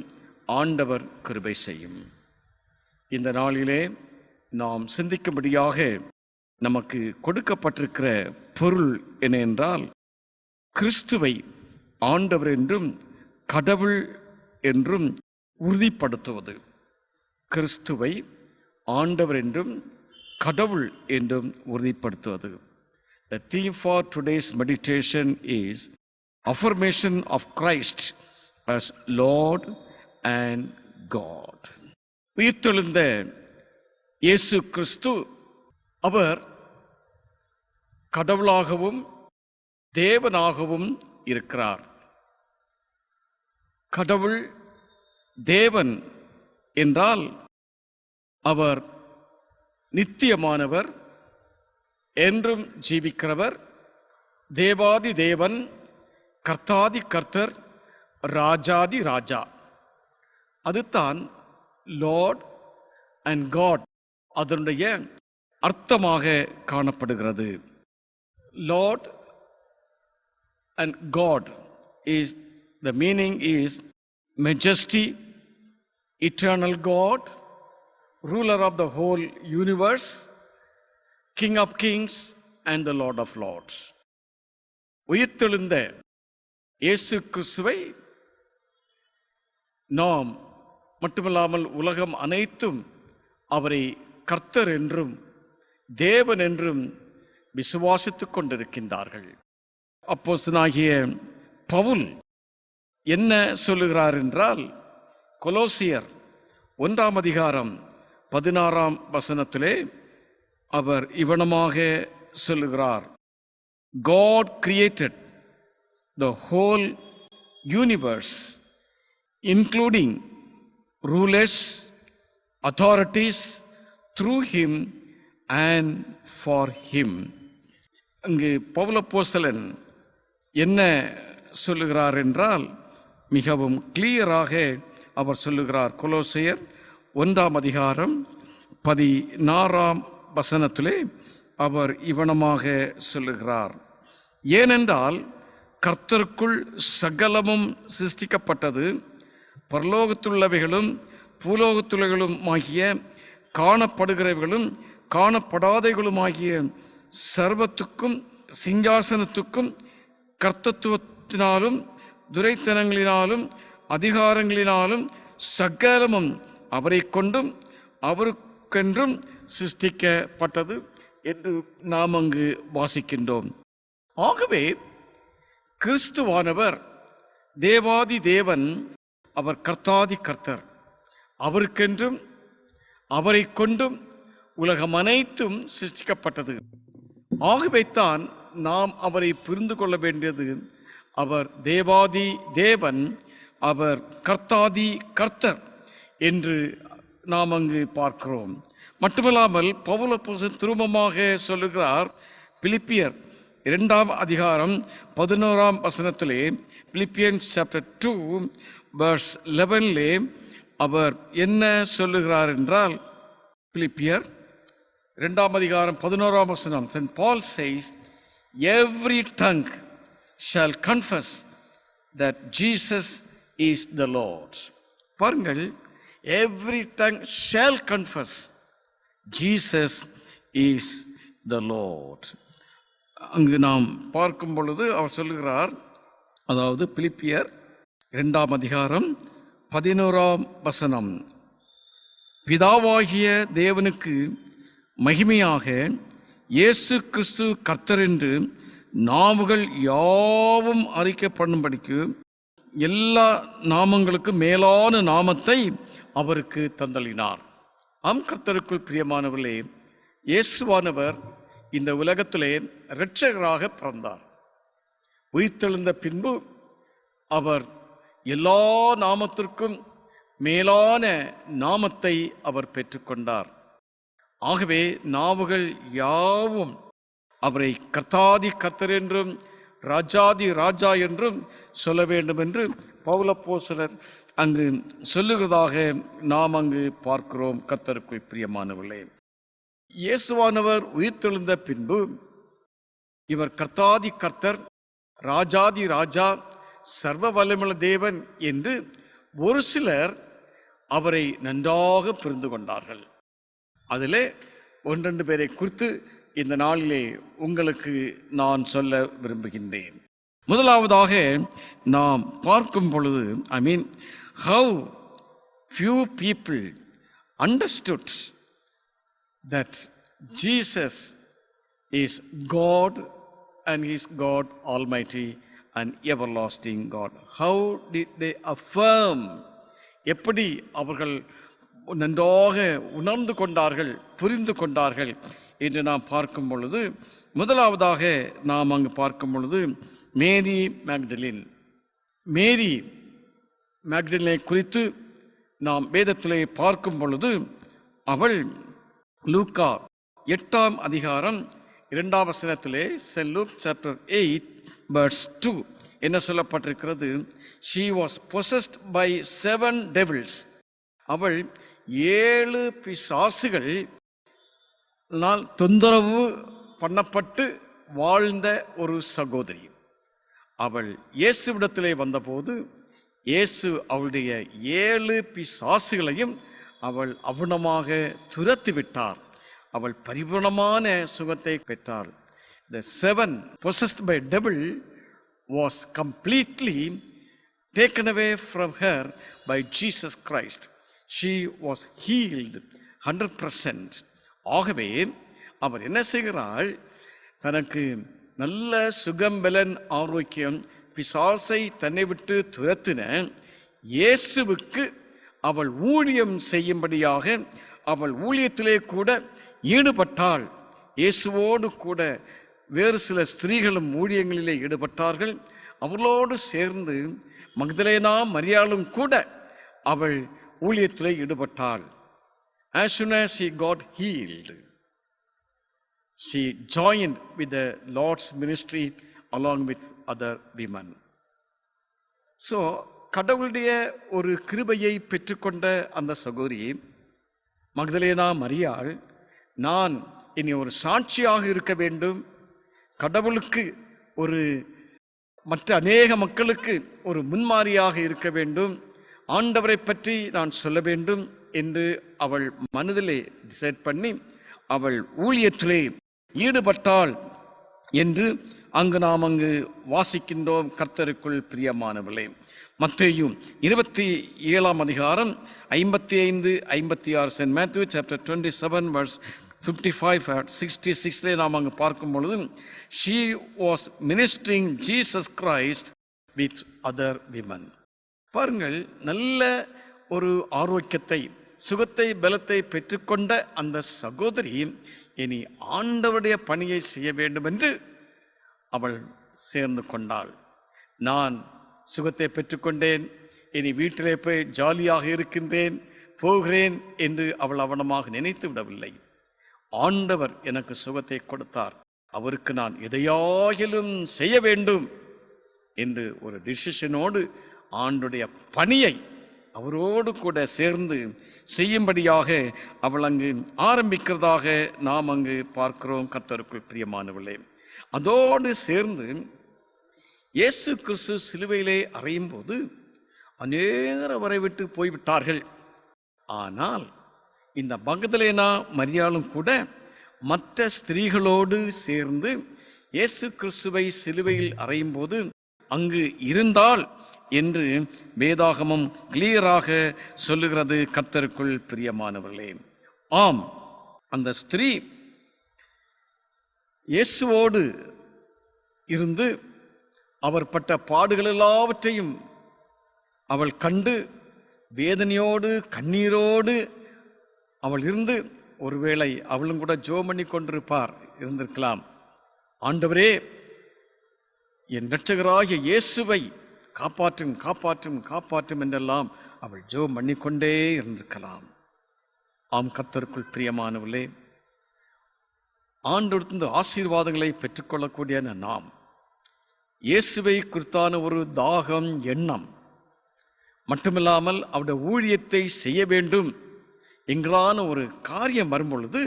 ஆண்டவர் கிருபை செய்யும். இந்த நாளிலே நாம் சிந்திக்கும்படியாக நமக்கு கொடுக்கப்பட்டிருக்கிற பொருள் என்ன என்றால், கிறிஸ்துவை ஆண்டவர் என்றும் கடவுள் என்றும் உறுதிப்படுத்துவது. கிறிஸ்துவை ஆண்டவர் என்றும் கடவுள் என்றும் உறுதிப்படுத்துவது. The theme for today's meditation is affirmation of Christ as Lord and God. உயிர்த்தெழுந்த இயேசு கிறிஸ்து அவர் கடவுளாகவும் தேவனாகவும் இருக்கிறார். கடவுள் தேவன் என்றால் அவர் நித்தியமானவர், என்றும் ஜீவிக்கிறவர், தேவாதி தேவன், கர்த்தாதி கர்த்தர், ராஜாதி ராஜா. அதுதான் லார்ட் அண்ட் காட் அதனுடைய அர்த்தமாக காணப்படுகிறது. Lord and God is the meaning is majesty, eternal God, ruler of the whole universe, King of kings and the Lord of lords. உயிர்த்தெழுந்த இயேசு கிறிஸ்துவை நாம் மட்டுமல்லாமல் உலகம் அனைத்தும் அவரை கர்த்தர் என்றும் தேவன் என்றும் விசுவாசித்துக் கொண்டிருக்கின்றார்கள். அப்போஸ்தலனாகிய பவுல் என்ன சொல்லுகிறார் என்றால், கொலோசியர் 1:16 அவர் இவனமாக சொல்லுகிறார், God created the whole universe, including rulers, authorities, through him and for him. அங்கு பவுலப்போஸ்தலன் என்ன சொல்லுகிறார் என்றால், மிகவும் கிளியராக அவர் சொல்லுகிறார். கொலோசியர் 1:16 அவர் இவனமாக சொல்லுகிறார், ஏனென்றால் கர்த்தருக்குள் சகலமும் சிருஷ்டிக்கப்பட்டது, பரலோகத்துள்ளவைகளும் பூலோகத்துள்ளவைகளும் ஆகிய காணப்படுகிறவைகளும் காணப்படாதவைகளுமாகிய சர்வத்துக்கும் சிங்காசனத்துக்கும் கர்த்தத்துவத்தினாலும் துரைத்தனங்களினாலும் அதிகாரங்களினாலும் சகலமும் அவரை கொண்டும் அவருக்கென்றும் சிருஷ்டிக்கப்பட்டது என்று நாம் அங்கு வாசிக்கின்றோம். ஆகவே கிறிஸ்துவானவர் தேவாதி தேவன், அவர் கர்த்தாதி கர்த்தர், அவருக்கென்றும் அவரை கொண்டும் உலகம் அனைத்தும் சிருஷ்டிக்கப்பட்டது. ஆகவே தான் நாம் அவரை புரிந்து கொள்ள வேண்டியது, அவர் தேவாதி தேவன், அவர் கர்த்தாதி கர்த்தர், என்று நாம் அங்கு பார்க்கிறோம். மட்டுமல்லாமல் பவுல் அப்போஸ்தலன் திரும்பமாக சொல்லுகிறார். பிலிப்பியர் 2 அதிகாரம் 11 வசனத்திலே, பிலிப்பியன்ஸ் சாப்டர் 2 verse 11 அவர் என்ன சொல்லுகிறார் என்றால், பிலிப்பியர் 2 அதிகாரம் 11 வசனம், St. Paul says, every tongue shall confess that Jesus is the Lord. பாருங்கள், every tongue shall confess Jesus is the Lord. அங்கு நாம் பார்க்கும் பொழுது அவர் சொல்லுகிறார், அதாவது பிலிப்பியர் 2 அதிகாரம் 11 வசனம், பிதாவாகிய தேவனுக்கு மகிமையாக இயேசு கிறிஸ்து கர்த்தர் என்று நாவுகள் யாவும் அறிக்கப்படும்படிக்கு எல்லா நாமங்களுக்கும் மேலான நாமத்தை அவருக்கு தந்தளினார். கர்த்தருக்குள் பிரியமானவர்களே, இயேசுவானவர் இந்த உலகத்திலே இரட்சகராக பிறந்தார். உயிர்த்தெழுந்த பின்பு அவர் எல்லா நாமத்திற்கும் மேலான நாமத்தை அவர் பெற்றுக்கொண்டார். ஆகவே நாவுகள் யாவும் அவரை கர்த்தாதி கர்த்தர் என்றும் ராஜாதி ராஜா என்றும் சொல்ல வேண்டும் என்று பவுல் அப்போஸ்தலர் அங்கு சொல்லுகிறதாக நாம் அங்கு பார்க்கிறோம். கர்த்தருக்குள் பிரியமானவர்களே, இயேசுவானவர் உயிர்த்தெழுந்த பின்பு இவர் கர்த்தாதி கர்த்தர், ராஜாதி ராஜா, சர்வ வல்லமையுள்ள தேவன் என்று ஒரு சிலர் அவரை நன்றாக புரிந்து கொண்டார்கள். அதிலே 1-2 பேரை குறித்து இந்த நாளிலே உங்களுக்கு நான் சொல்ல விரும்புகின்றேன். முதலாவதாக நாம் பார்க்கும் பொழுது, how few people understood that Jesus is God and He is God Almighty and everlasting God. How did they affirm? எப்படி அவர்கள் நன்றாக உணர்ந்து கொண்டார்கள், புரிந்து கொண்டார்கள் என்று நாம் பார்க்கும் பொழுது, முதலாவதாக நாம் அங்கு பார்க்கும் பொழுது மேரி மேக்டலினை குறித்து நாம் வேதத்திலே பார்க்கும் பொழுது, அவள் லூக்கா 8 அதிகாரம் 2 வசனத்திலே, St. Luke chapter 8 verse 2 என்ன சொல்லப்பட்டிருக்கிறது? She was possessed by 7 devils. அவள் 7 பிசாசுகள் தொந்தரவு பண்ணப்பட்டு வாழ்ந்த ஒரு சகோதரி. அவள் இயேசுவிடத்திலே வந்தபோது இயேசு அவளுடைய 7 பிசாசுகளையும் அவள் அவுணமாக துரத்திவிட்டார். அவள் பரிபூர்ணமான சுகத்தை பெற்றாள். The 7 possessed by devil was completely taken away from her by Jesus Christ. She was healed 100%. ஆகவே அவர் என்ன செய்கிறாள்? தனக்கு நல்ல சுகம், பலன், ஆரோக்கியம், பிசாசை தன்னை விட்டு துரத்தின இயேசுவுக்கு அவள் ஊழியம் செய்யும்படியாக அவள் ஊழியத்திலே கூட ஈடுபட்டாள். இயேசுவோடு கூட வேறு சில ஸ்திரீகளும் ஊழியங்களிலே ஈடுபட்டார்கள். அவளோடு சேர்ந்து மக்தலேனா மரியாளும் கூட அவள் ஊழியத்திலே ஈடுபட்டாள். As soon as she got healed, she joined with the Lord's ministry along with other women. So, கடவுளுடைய ஒரு கிருபையை பெற்றுக்கொண்ட அந்த சகோதரி மக்தலேனா மரியாள், நான் இனி ஒரு சாட்சியாக இருக்க வேண்டும், கடவுளுக்கு ஒரு மற்ற அநேக மக்களுக்கு ஒரு முன்மாதிரியாக இருக்க வேண்டும், ஆண்டவரை பற்றி நான் சொல்ல வேண்டும் என்று அவள் மனதிலே டிசைட் பண்ணி அவள் ஊழியத்திலே ஈடுபட்டாள் என்று நாம் அங்கு வாசிக்கின்றோம். கர்த்தருக்குள் பிரியமானவர்களே, மத்தேயு 27 அதிகாரம் 55-56, St. Matthew chapter 27 verse 55-66 நாம் அங்கு பார்க்கும் பொழுது, she was ministering Jesus Christ with other women. பாருங்கள், நல்ல ஒரு ஆரோக்கியத்தை, சுகத்தை, பலத்தை பெற்றுக்கொண்ட அந்த சகோதரி இனி ஆண்டவருடைய பணியை செய்ய வேண்டும் என்று அவள் சேர்ந்து கொண்டாள். நான் சுகத்தை பெற்றுக்கொண்டேன், இனி வீட்டிலே போய் ஜாலியாக இருக்கின்றேன், போகிறேன் என்று அவள் அவனமாக நினைத்து விடவில்லை. ஆண்டவர் எனக்கு சுகத்தை கொடுத்தார், அவருக்கு நான் எதையாகிலும் செய்ய வேண்டும் என்று ஒரு டிசிஷனோடு ஆண்டுடைய பணியை அவரோடு கூட சேர்ந்து செய்யும்படியாக அவள் அங்கு ஆரம்பிக்கிறதாக நாம் அங்கு பார்க்கிறோம். கர்த்தருக்குள் பிரியமானவர்களே, அதோடு சேர்ந்து இயேசு கிறிஸ்து சிலுவையிலே அறையும் போது அநேகர் அவரை விட்டு போய்விட்டார்கள். ஆனால் இந்த மகதலேனா மரியாளும் கூட மற்ற ஸ்திரீகளோடு சேர்ந்து இயேசு கிறிஸ்துவை சிலுவையில் அறையும் போது அங்கு இருந்தால் என்று வேதாகமம் கிளியராக சொல்லுகிறது. கர்த்தருக்குள் பிரியமானவர்களே, ஆம், அந்த ஸ்திரீ இயேசுவோடு இருந்து அவர் பட்ட பாடுகள் எல்லாவற்றையும் அவள் கண்டு வேதனையோடு கண்ணீரோடு அவள் இருந்து, ஒருவேளை அவளும் கூட ஜெபம் பண்ணி கொண்டிருப்பார், இருந்திருக்கலாம். ஆண்டவரே, என் இரட்சகராகிய இயேசுவை காப்பாற்றும் காப்பாற்றும் காப்பாற்றும் என்றெல்லாம் அவள் ஜெபம் பண்ணிக்கொண்டே இருந்திருக்கலாம். ஆம், கர்த்தருக்குள் பிரியமானவர்களே, ஆண்டவரிடத்திலிருந்து ஆசீர்வாதங்களை பெற்றுக்கொள்ளக்கூடிய நாம் இயேசுவை குறித்தான ஒரு தாகம், எண்ணம் மட்டுமில்லாமல் அவருடைய ஊழியத்தை செய்ய வேண்டும் என்கிறான ஒரு காரியம் வரும்பொழுது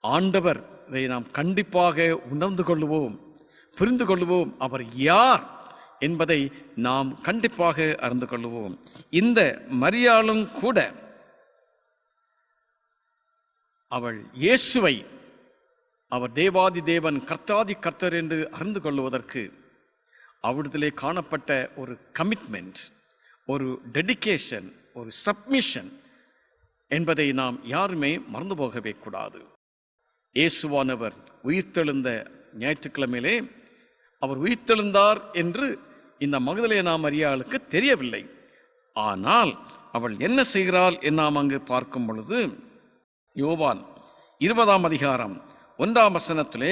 ஆண்டவரை நாம் கண்டிப்பாக உணர்ந்து கொள்ளுவோம், புரிந்து கொள்ளுவோம். அவர் யார் என்பதை நாம் கண்டிப்பாக அறிந்து கொள்ளுவோம். இந்த மரியாளும் கூட அவள் இயேசுவை அவர் தேவாதி தேவன், கர்த்தாதி கர்த்தர் என்று அறிந்து கொள்வதற்கு அவரிடத்திலே காணப்பட்ட ஒரு கமிட்மெண்ட், ஒரு டெடிகேஷன், ஒரு சப்மிஷன் என்பதை நாம் யாருமே மறந்து போகவே கூடாது. இயேசுவானவர் உயிர்த்தெழுந்த ஞாயிற்றுக்கிழமையிலே அவர் உயிர்த்தெழுந்தார் என்று இந்த மகதலேனா மரியாளுக்கு தெரியவில்லை. ஆனால் அவள் என்ன செய்கிறாள் என்று நாம் அங்கு பார்க்கும் பொழுது, யோவான் 20ஆம் அதிகாரம் 1ஆம் வசனத்திலே,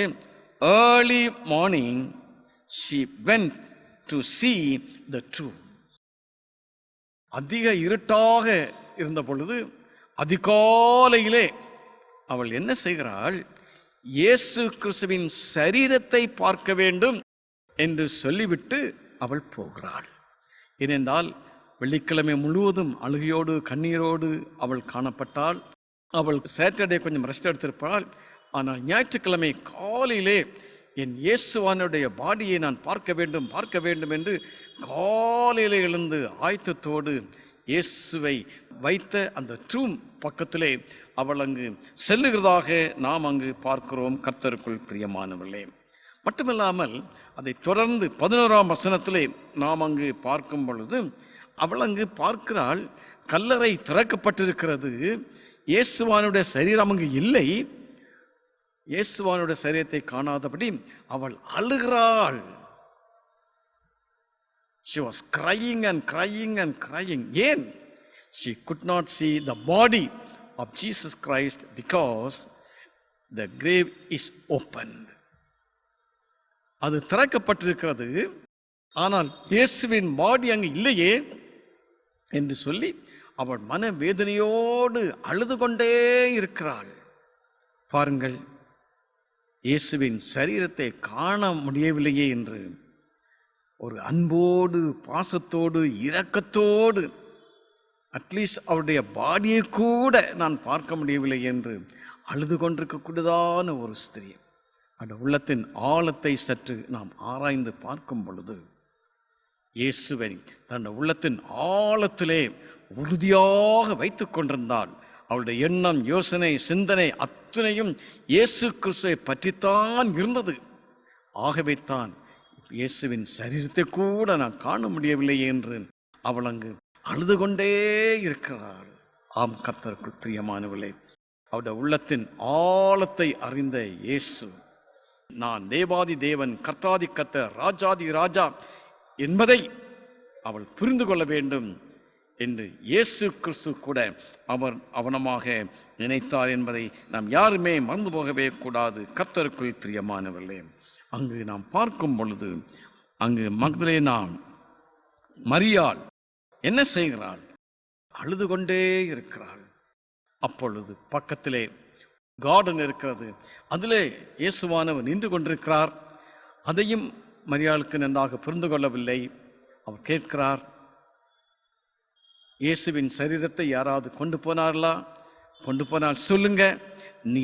early morning she went to see the tomb. அதிக இருட்டாக இருந்த பொழுது அதிகாலையிலே அவள் என்ன செய்கிறாள்? இயேசு கிறிஸ்துவின் சரீரத்தை பார்க்க வேண்டும் என்று சொல்லிவிட்டு அவள் போகிறாள். ஏனென்றால் வெள்ளிக்கிழமை முழுவதும் அழுகையோடு கண்ணீரோடு அவள் காணப்பட்டாள். அவள் சாட்டர்டே கொஞ்சம் ரெஸ்ட் எடுத்திருப்பாள். ஆனால் ஞாயிற்றுக்கிழமை காலையிலே என் இயேசுவானுடைய பாடியை நான் பார்க்க வேண்டும் என்று காலையிலே எழுந்து ஆயத்தத்தோடு இயேசுவை வைத்த அந்த டூம் பக்கத்திலே அவள் அங்கு செல்லுகிறதாக நாம் அங்கு பார்க்கிறோம். கர்த்தருக்குள் பிரியமானவர்களே, மட்டுமில்லாமல் அதை தொடர்ந்து 11ஆம் வசனத்திலே நாம் அங்கு பார்க்கும் பொழுது அவள் அங்கு பார்க்கிறாள், கல்லறை திறக்கப்பட்டிருக்கிறது, இயேசுவானுடைய சரீரம் அங்கு இல்லை. இயேசுவானுடைய சரீரத்தை காணாதபடி அவள் அழுகிறாள். She was crying and crying and crying. ஏன்? She could not see the body of Jesus Christ because the grave is opened. அது திறக்கப்பட்டிருக்கிறது, ஆனால் இயேசுவின் பாடி அங்கு இல்லையே என்று சொல்லி அவள் மன வேதனையோடு அழுது கொண்டே இருக்கிறாள். பாருங்கள், இயேசுவின் சரீரத்தை காண முடியவில்லையே என்று ஒரு அன்போடு பாசத்தோடு இரக்கத்தோடு அட்லீஸ்ட் அவருடைய பாடியை கூட நான் பார்க்க முடியவில்லை என்று அழுது கொண்டிருக்கக்கூடியதான ஒரு ஸ்திரீ. அந்த உள்ளத்தின் ஆழத்தை சற்று நாம் ஆராய்ந்து பார்க்கும் பொழுது இயேசுவை தன் உள்ளத்தின் ஆழத்திலே உறுதியாக வைத்து கொண்டிருந்தாள். அவளுடைய எண்ணம், யோசனை, சிந்தனை அத்தனையும் இயேசு கிறிஸ்துவை பற்றித்தான் இருந்தது. ஆகவே தான் இயேசுவின் சரீரத்தை கூட நான் காண முடியவில்லை என்று அவள் அங்கு அழுது கொண்டே இருக்கிறாள். ஆம், கர்த்தருக்குள் பிரியமானவர்களே, அவருடைய உள்ளத்தின் ஆழத்தை அறிந்த இயேசு, நான் தேவாதி தேவன், கர்த்தாதி கர்த்தர், ராஜாதி ராஜா என்பதை அவள் புரிந்து கொள்ள வேண்டும் என்று இயேசு கிறிஸ்து கூட அவர் அவனமாக நினைத்தார் என்பதை நாம் யாருமே மறந்து போகவே கூடாது. கர்த்தருக்குள் பிரியமானவர்களே, அங்கு நாம் பார்க்கும் பொழுது அங்கு மக்தலேனா மரியாள் என்ன செய்கிறாள்? அழுது கொண்டே இருக்கிறாள். அப்பொழுது பக்கத்திலே கார்டன் இருக்கிறது, அதிலே இயேசுவானவர் நின்று கொண்டிருக்கிறார். அதையும் மரியாளுக்கு நன்றாக புரிந்து கொள்ளவில்லை. அவர் கேட்கிறார், இயேசுவின் சரீரத்தை யாராவது கொண்டு போனார்களா? கொண்டு போனால் சொல்லுங்க,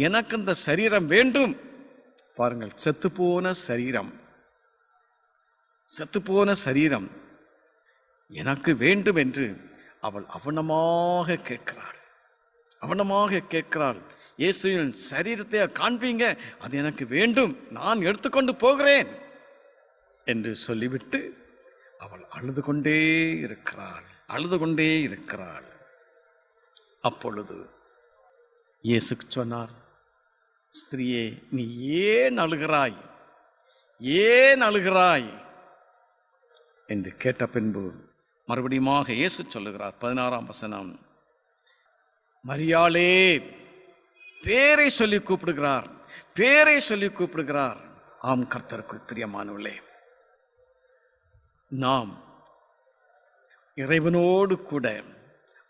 எனக்கு அந்த சரீரம் வேண்டும். பாருங்கள், செத்துப்போன சரீரம், செத்துப்போன சரீரம் எனக்கு வேண்டும் என்று அவள் அவனமாக கேட்கிறாள், அவனமாக கேட்கிறாள். இயேசுவின் சரீரத்தை காண்பீங்க, அது எனக்கு வேண்டும், நான் எடுத்துக்கொண்டு போகிறேன் என்று சொல்லிவிட்டு அவள் அழுது கொண்டே இருக்கிறாள், அழுது கொண்டே இருக்கிறாள். அப்பொழுது இயேசு சொன்னார், ஸ்திரியே, நீ ஏன் அழுகிறாய், ஏன் அழுகிறாய் என்று கேட்ட பின்பு மறுபடியுமாக இயேசு சொல்லுகிறார், 16ஆம் வசனம், மரியாளே, பேரை சொல்லி கூப்பிடுகிறார், பேரை சொல்லி கூப்பிடுகிறார். ஆம் கர்த்தருக்குள் பிரியமானவர்களே, நாம் இறைவனோடு கூட,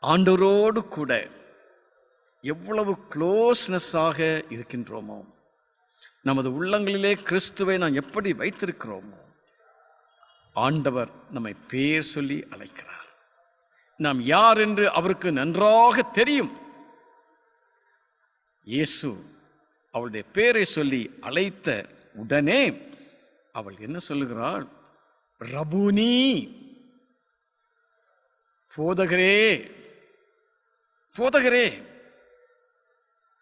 ஆண்டவரோடு கூட எவ்வளவு க்ளோஸ்னஸாக இருக்கின்றோமோ, நமது உள்ளங்களிலே கிறிஸ்துவை நாம் எப்படி வைத்திருக்கிறோமோ, ஆண்டவர் நம்மை பேர் சொல்லி அழைக்கிறார். நாம் யார் என்று அவருக்கு நன்றாக தெரியும். இயேசு அவளுடைய பேரை சொல்லி அழைத்த உடனே அவள் என்ன சொல்லுகிறாள்? ரபூனி, போதகரே, போதகரே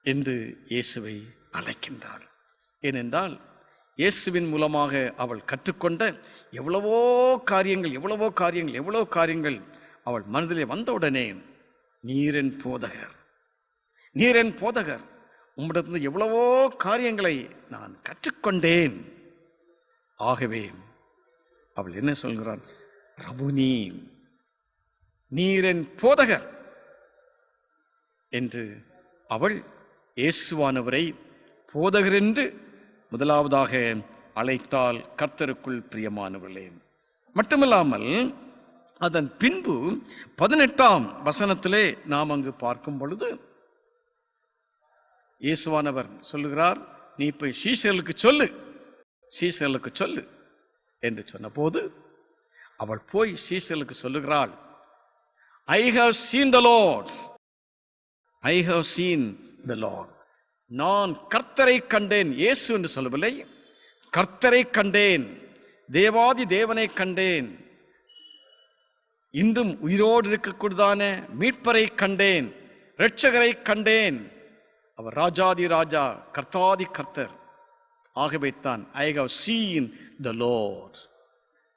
என்று இயேசுவை அழைக்கின்றாள். ஏனென்றால் இயேசுவின் மூலமாக அவள் கற்றுக்கொண்ட எவ்வளவோ காரியங்கள் அவள் மனதிலே வந்தவுடனே, நீரென் போதகர், நீரென் போதகர், உம்மிடத்திலிருந்து எவ்வளவோ காரியங்களை நான் கற்றுக்கொண்டேன். ஆகவே அவள் என்ன சொல்கிறாள்? ரபுனி, நீரென் போதகர் என்று அவள் இயேசுவானவரை போதகர் என்று முதலாவதாக அழைத்தால். கர்த்தருக்குள் பிரியமானவர்களே, மட்டுமில்லாமல் அதன் பின்பு 18ஆம் வசனத்திலே நாம் அங்கு பார்க்கும் பொழுது இயேசுவானவர் சொல்லுகிறார், நீ போய் சீஷர்களுக்கு சொல்லு, சீஷர்களுக்கு சொல்லு என்று சொன்னபோது அவள் போய் சீஷர்களுக்கு சொல்லுகிறாள், I have seen the Lord, I have seen the Lord. நான் கர்த்தரை கண்டேன். இயேசு என்று சொல்லவில்லை, கர்த்தரை கண்டேன், தேவாதி தேவனை கண்டேன், இன்றும் உயிரோடு இருக்கக்கூடியதான மீட்பரை கண்டேன், இரட்சகரை கண்டேன். அவர் ராஜாதி ராஜா, கர்த்தாதி கர்த்தர். ஆகவே தான் I have seen the Lord,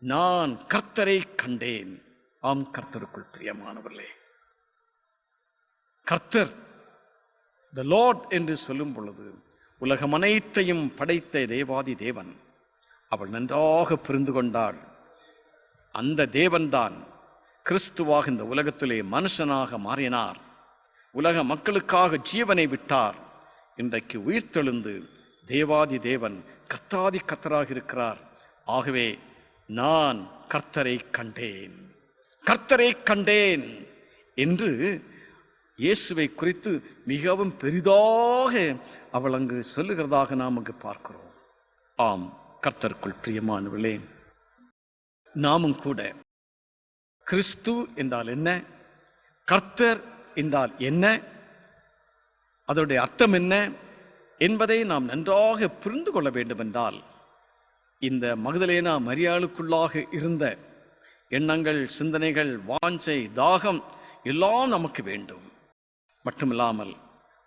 நான் கர்த்தரை கண்டேன். ஆம் கர்த்தருக்குள் பிரியமானவர்களே, கர்த்தர் the Lord என்று சொல்லும் பொழுது உலகம் அனைத்தையும் படைத்த தேவாதி தேவன். அவள் நன்றாக புரிந்து கொண்டாள், அந்த தேவன்தான் கிறிஸ்துவாக இந்த உலகத்திலே மனுஷனாக மாறினார், உலக மக்களுக்காக ஜீவனை விட்டார். இன்றைக்கு உயிர்த்தெழுந்து தேவாதி தேவன் கர்த்தாதி கர்த்தராக இருக்கிறார். ஆகவே நான் கர்த்தரை கண்டேன், கர்த்தரை கண்டேன் என்று இயேசுவை குறித்து மிகவும் பெரிதாக அவள் அங்கு சொல்லுகிறதாக நாம் அங்கு பார்க்கிறோம். ஆம் கர்த்தருக்குள் பிரியமானவர்களே, நாமும் கூட கிறிஸ்து என்றால் என்ன, கர்த்தர் என்றால் என்ன, அதனுடைய அர்த்தம் என்ன என்பதை நாம் நன்றாக புரிந்து கொள்ள வேண்டும் என்றால், இந்த மகதலேனா மரியாளுக்குள்ளாக இருந்த எண்ணங்கள், சிந்தனைகள், வாஞ்சை, தாகம் எல்லாம் நமக்கு வேண்டும். மட்டுமில்லாமல்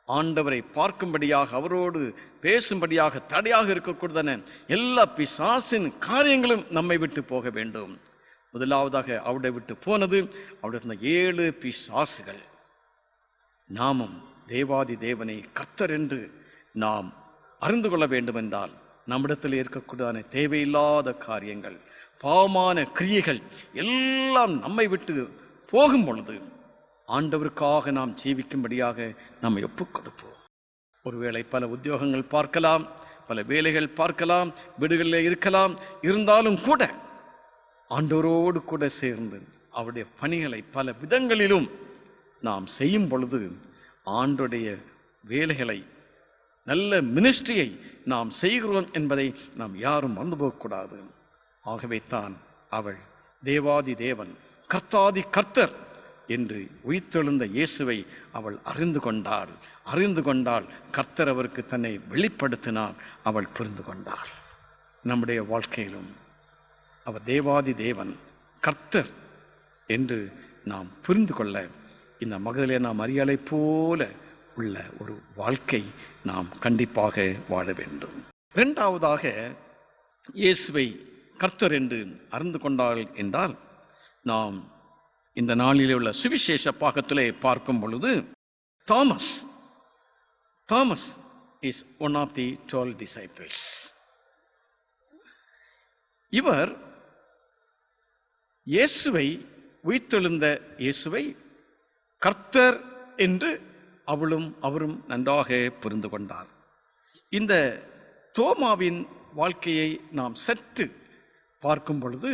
ஆண்டவரை பார்க்கும்படியாக, அவரோடு பேசும்படியாக தடையாக இருக்கக்கூடியதான எல்லா பிசாசின் காரியங்களும் நம்மை விட்டு போக வேண்டும். முதலாவதாக அவருடைய விட்டு போனது அவருடைய 7 பிசாசுகள். நாமும் தேவாதி தேவனை கர்த்தர் என்று நாம் அறிந்து கொள்ள வேண்டும் என்றால், நம்மிடத்தில் இருக்கக்கூடியதான தேவையில்லாத காரியங்கள், பாவமான கிரியைகள் எல்லாம் நம்மை விட்டு போகும் பொழுது ஆண்டவருக்காக நாம் ஜீவிக்கும்படியாக நாம் ஒப்புக் கொடுப்போம். ஒருவேளை பல உத்தியோகங்கள் பார்க்கலாம், பல வேலைகள் பார்க்கலாம், வீடுகளில் இருக்கலாம், இருந்தாலும் கூட ஆண்டவரோடு கூட சேர்ந்து அவருடைய பணிகளை பல விதங்களிலும் நாம் செய்யும் பொழுது ஆண்டுடைய வேலைகளை, நல்ல மினிஸ்ட்ரியை நாம் செய்கிறோம் என்பதை நாம் யாரும் மறந்து போகக்கூடாது. ஆகவே தான் அவள் தேவாதி தேவன், கர்த்தாதி கர்த்தர் என்று உயிர்த்தெழுந்த இயேசுவை அவள் அறிந்து கொண்டாள். கர்த்தர் அவருக்கு தன்னை வெளிப்படுத்தினார், அவள் புரிந்து கொண்டாள். நம்முடைய வாழ்க்கையிலும் அவர் தேவாதி தேவன், கர்த்தர் என்று நாம் புரிந்து கொள்ள இந்த மகதலேனா மரியாளை போல உள்ள ஒரு வாழ்க்கை நாம் கண்டிப்பாக வாழ வேண்டும். இரண்டாவதாக, இயேசுவை கர்த்தர் என்று அறிந்து கொண்டாள் என்றால், நாம் இந்த நாளிலே உள்ள சுவிசேஷ பாகத்திலே பார்க்கும் பொழுது Thomas is one of the 12 disciples. இவர் இயேசுவை, உயிர்த்தெழுந்த இயேசுவை கர்த்தர் என்று அவரும் நன்றாக புரிந்து கொண்டார். இந்த தோமாவின் வாழ்க்கையை நாம் சற்று பார்க்கும் பொழுது,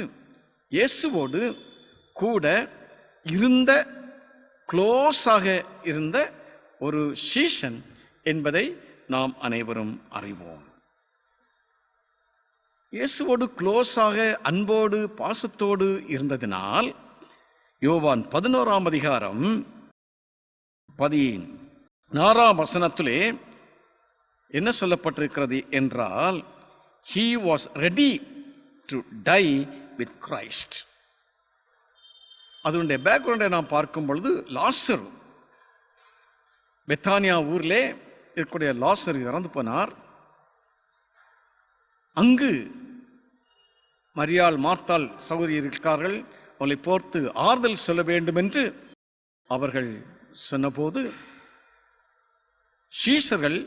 இயேசுவோடு கூட இருந்த, க்ளோஸாக இருந்த ஒரு சீஷன் என்பதை நாம் அனைவரும் அறிவோம். இயேசுவோடு க்ளோஸாக, அன்போடு, பாசத்தோடு இருந்ததினால் யோவான் 11ஆம் அதிகாரம் 16ஆம் வசனத்திலே என்ன சொல்லப்பட்டிருக்கிறது என்றால், he was ready to die with Christ. அதனுடைய பேக்ரவுண்டை நாம் பார்க்கும் பொழுது, லாசர், பெத்தானியா ஊரிலே இருக்கக்கூடிய லாசர் இறந்து போனார். அங்கு மரியாள், மார்த்தாள் சகோதரி இருக்கார்கள். அவளை போர்த்து ஆறுதல் சொல்ல வேண்டும் என்று அவர்கள் சொன்னபோது, சீஷர்கள்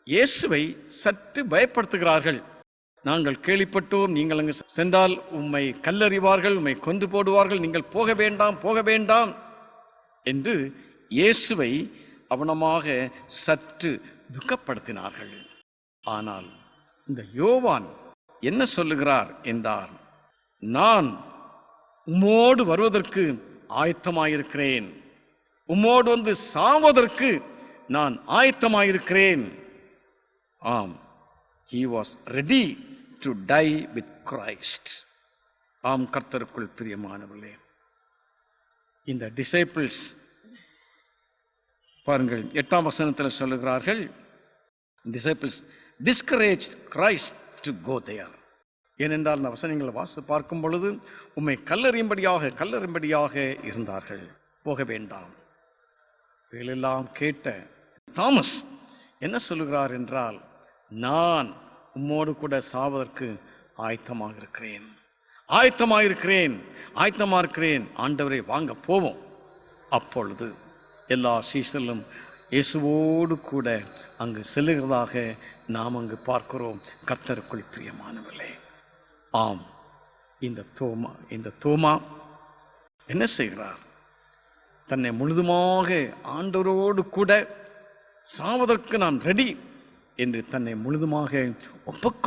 இயேசுவை சற்று பயப்படுத்துகிறார்கள். நாங்கள் கேள்விப்பட்டோம், நீங்கள் அங்கு சென்றால் உம்மை கல்லறிவார்கள், உம்மை கொன்று போடுவார்கள், நீங்கள் போக வேண்டாம் என்று இயேசுவை அவனமாக சற்று துக்கப்படுத்தினார்கள். ஆனால் இந்த யோவான் என்ன சொல்லுகிறார் என்றால், நான் உம்மோடு வருவதற்கு ஆயத்தமாயிருக்கிறேன், உம்மோடு வந்து சாவதற்கு நான் ஆயத்தமாயிருக்கிறேன். ஆம், he was ready to die with Christ. ஆம், கர்த்தருக்குள் பிரியமானவர்களே, இந்த டிசைபிள்ஸ் பாருங்கள், 8ஆம் வசனத்தில் சொல்லுகிறார்கள், disciples discouraged Christ to go there. ஏனென்றால் அந்த வசனங்களை வாசித்து பார்க்கும் பொழுது உம்மை கல்லறியும்படியாக இருந்தார்கள், போக வேண்டாம். இவைகளெல்லாம் கேட்ட தாமஸ் என்ன சொல்லுகிறார் என்றால், நான் உம்மோடு கூட சாவதற்கு ஆயத்தமாக இருக்கிறேன், ஆண்டவரை வாங்க போவோம். அப்பொழுது எல்லா சீசலும் இயேசுவோடு கூட அங்கு செல்லுகிறதாக நாம் அங்கு பார்க்கிறோம். கர்த்தருக்குள் பிரியமானவர்களே, ஆம், இந்த தோமா என்ன செய்கிறார்? தன்னை முழுதுமாக ஆண்டவரோடு கூட சாவதற்கு நான் ரெடி என்று தன்னை முழுதுமாக ஒப்புக்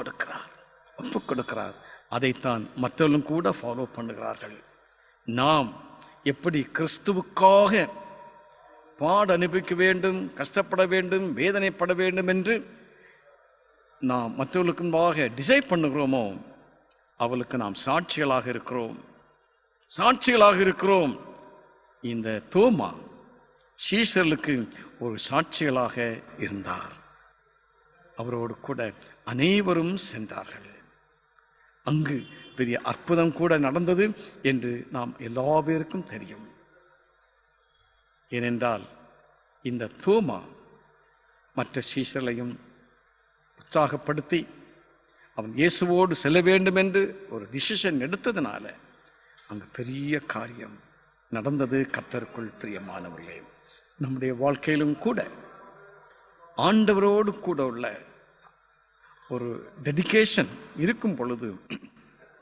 கொடுக்கிறார். அதைத்தான் மற்றவர்களும் கூட ஃபாலோ பண்ணுகிறார்கள். நாம் எப்படி கிறிஸ்துவுக்காக பாட அனுபவிக்க வேண்டும், கஷ்டப்பட வேண்டும், வேதனைப்பட வேண்டும் என்று நாம் மற்றவர்களுக்கு முன்பாக டிசைட் பண்ணுகிறோமோ, அவளுக்கு நாம் சாட்சிகளாக இருக்கிறோம். இந்த தோமா சீஷர்களுக்கு ஒரு சாட்சிகளாக இருந்தார். அவரோடு கூட அனைவரும் சென்றார்கள். அங்கு பெரிய அற்புதம் கூட நடந்தது என்று நாம் எல்லா பேருக்கும் தெரியும். ஏனென்றால் இந்த தோமா மற்ற சீஷர்களையும் உற்சாகப்படுத்தி அவன் இயேசுவோடு செல்ல வேண்டும் என்று ஒரு டிசிஷன் எடுத்ததுனால அங்கு பெரிய காரியம் நடந்தது. கர்த்தருக்குள் பிரியமானவர்களே, நம்முடைய வாழ்க்கையிலும் கூட ஆண்டவரோடு கூட உள்ள ஒரு டெடிகேஷன் இருக்கும் பொழுது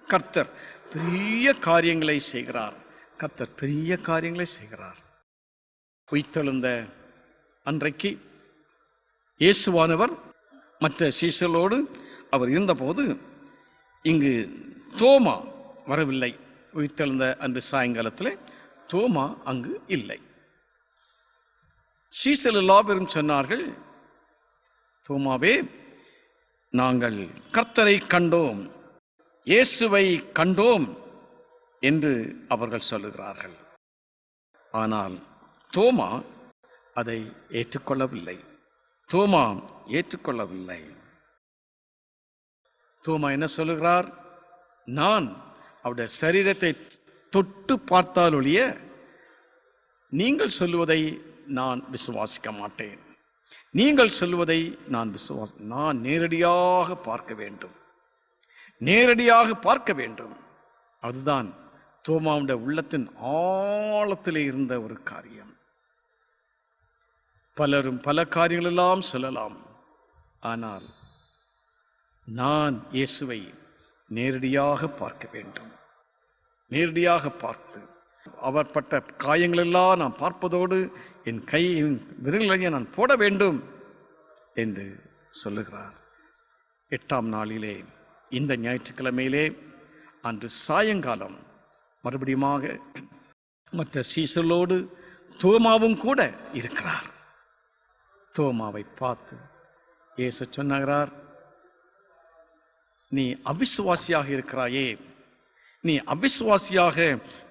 கர்த்தர் பெரிய காரியங்களை செய்கிறார். உயிர்த்தெழுந்த அன்றைக்கு இயேசுவானவர் மற்ற சீஷர்களோடு அவர் இருந்தபோது இங்கு தோமா வரவில்லை. உயிர்த்தெழுந்த அன்று சாயங்காலத்தில் தோமா அங்கு இல்லை. சீசர்கள் எல்லாரும் சொன்னார்கள், தோமாவே, நாங்கள் கர்த்தரை கண்டோம், இயேசுவை கண்டோம் என்று அவர்கள் சொல்லுகிறார்கள். ஆனால் தோமா அதை ஏற்றுக்கொள்ளவில்லை. தோமா என்ன சொல்லுகிறார்? நான் அவருடைய சரீரத்தை தொட்டு பார்த்தால் ஒழிய நீங்கள் சொல்லுவதை நான் விசுவாசிக்க மாட்டேன். நீங்கள் சொல்லுவதை நான் நேரடியாக பார்க்க வேண்டும். அதுதான் தோமாவுடைய உள்ளத்தின் ஆழத்திலே இருந்த ஒரு காரியம். பலரும் பல காரியங்களெல்லாம் சொல்லலாம், ஆனால் நான் இயேசுவை நேரடியாக பார்க்க வேண்டும். நேரடியாக பார்த்து அவர் பட்ட காயங்களெல்லாம் நான் பார்ப்பதோடு என் விரல்களை நான் போட வேண்டும் என்று சொல்லுகிறார். 8ஆம் நாளிலே, இந்த ஞாயிற்றுக்கிழமையிலே, அன்று சாயங்காலம் மறுபடியுமாக மற்ற சீசர்களோடு தோமாவும் கூட இருக்கிறார். தோமாவை பார்த்து இயேசு சொன்னார், நீ அவிசுவாசியாக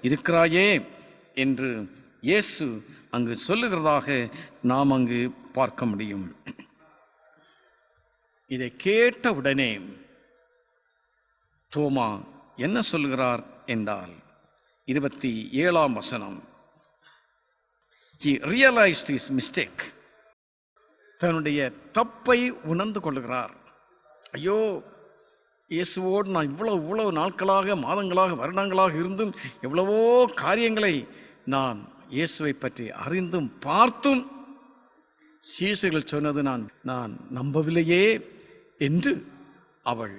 இருக்கிறாயே என்று இயேசு அங்கு சொல்லுகிறதாக நாம் அங்கு பார்க்க முடியும். இதை கேட்ட உடனே தோமா என்ன சொல்லுகிறார் என்றால், 27ஆம் வசனம், he realized his mistake. தன்னுடைய தப்பை உணர்ந்து கொள்ளுகிறார். ஐயோ, இயேசுவோடு நான் இவ்வளவு நாட்களாக, மாதங்களாக, வருடங்களாக இருந்தும் எவ்வளவோ காரியங்களை நான் இயேசுவை பற்றி அறிந்தும் பார்த்தும் சீசர்கள் சொன்னது நான் நம்பவில்லையே என்று அவள்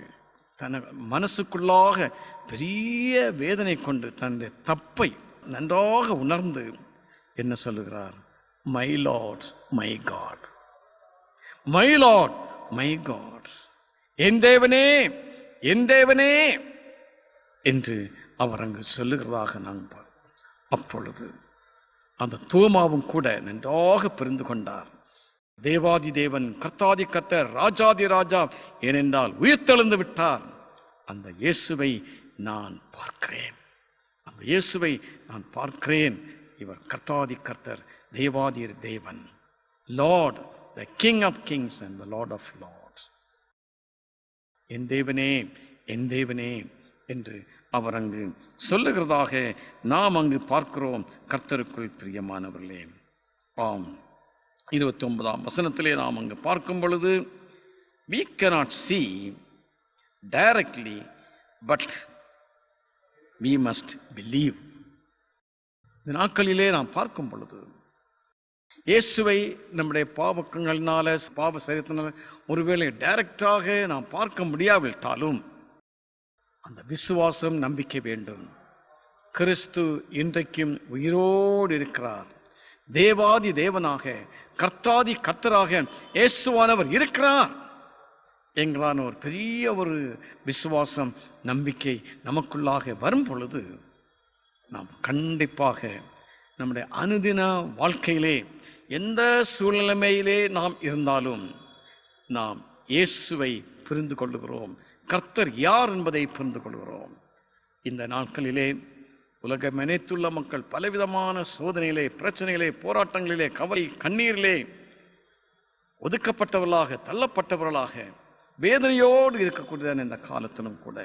தன மனசுக்குள்ளாக பெரிய வேதனை கொண்டு தன்னுடைய தப்பை நன்றாக உணர்ந்து என்ன சொல்லுகிறார்? My Lord my God, my Lord my God, என் தேவனே என் தேவனே என்று அவர் அங்கு சொல்லுகிறதாக நான் பார்ப்போம். அப்பொழுது அந்த தோமாவும் கூட நன்றாக புரிந்து கொண்டார். தேவாதி தேவன், கர்த்தாதி கர்த்தர், ராஜாதி ராஜா, ஏனென்றால் உயிர்த்தெழுந்து விட்டார். அந்த இயேசுவை நான் பார்க்கிறேன். இவர் கர்த்தாதி கர்த்தர், தேவாதி தேவன், Lord, the King of kings and the Lord of lords. என் தேவனே என் தேவனே என்று அவர் அங்கு சொல்லுகிறதாக நாம் அங்கு பார்க்கிறோம். கர்த்தருக்குள் பிரியமானவர்களே, ஆம், 29ஆம் வசனத்திலே நாம் அங்கு பார்க்கும் பொழுது, we cannot see directly but we must believe. இந்த நாட்களிலே நாம் பார்க்கும் பொழுது இயேசுவை நம்முடைய பாவங்களினால, பாவ சரித்தினால ஒருவேளை டைரக்டாக நாம் பார்க்க முடியாவிட்டாலும் அந்த விசுவாசம், நம்பிக்கை வேண்டும். கிறிஸ்து இன்றைக்கும் உயிரோடு இருக்கிறார். தேவாதி தேவனாக, கர்த்தாதி கர்த்தராக இயேசுவானவர் இருக்கிறார் என்கிறான ஒரு பெரிய ஒரு விசுவாசம், நம்பிக்கை நமக்குள்ளாக வரும் பொழுது நாம் கண்டிப்பாக நம்முடைய அனுதின வாழ்க்கையிலே எந்த சூழ்நிலைமையிலே நாம் இருந்தாலும் நாம் இயேசுவை புரிந்து கொள்ளுகிறோம். கர்த்தர் யார் என்பதை புரிந்து கொள்கிறோம். இந்த நாட்களிலே உலகம் அனைத்துள்ள மக்கள் பலவிதமான சோதனையிலே, பிரச்சனைகளே, போராட்டங்களிலே, கவலை, கண்ணீரிலே ஒதுக்கப்பட்டவர்களாக, தள்ளப்பட்டவர்களாக, வேதனையோடு இருக்கக்கூடியதான இந்த காலத்திலும் கூட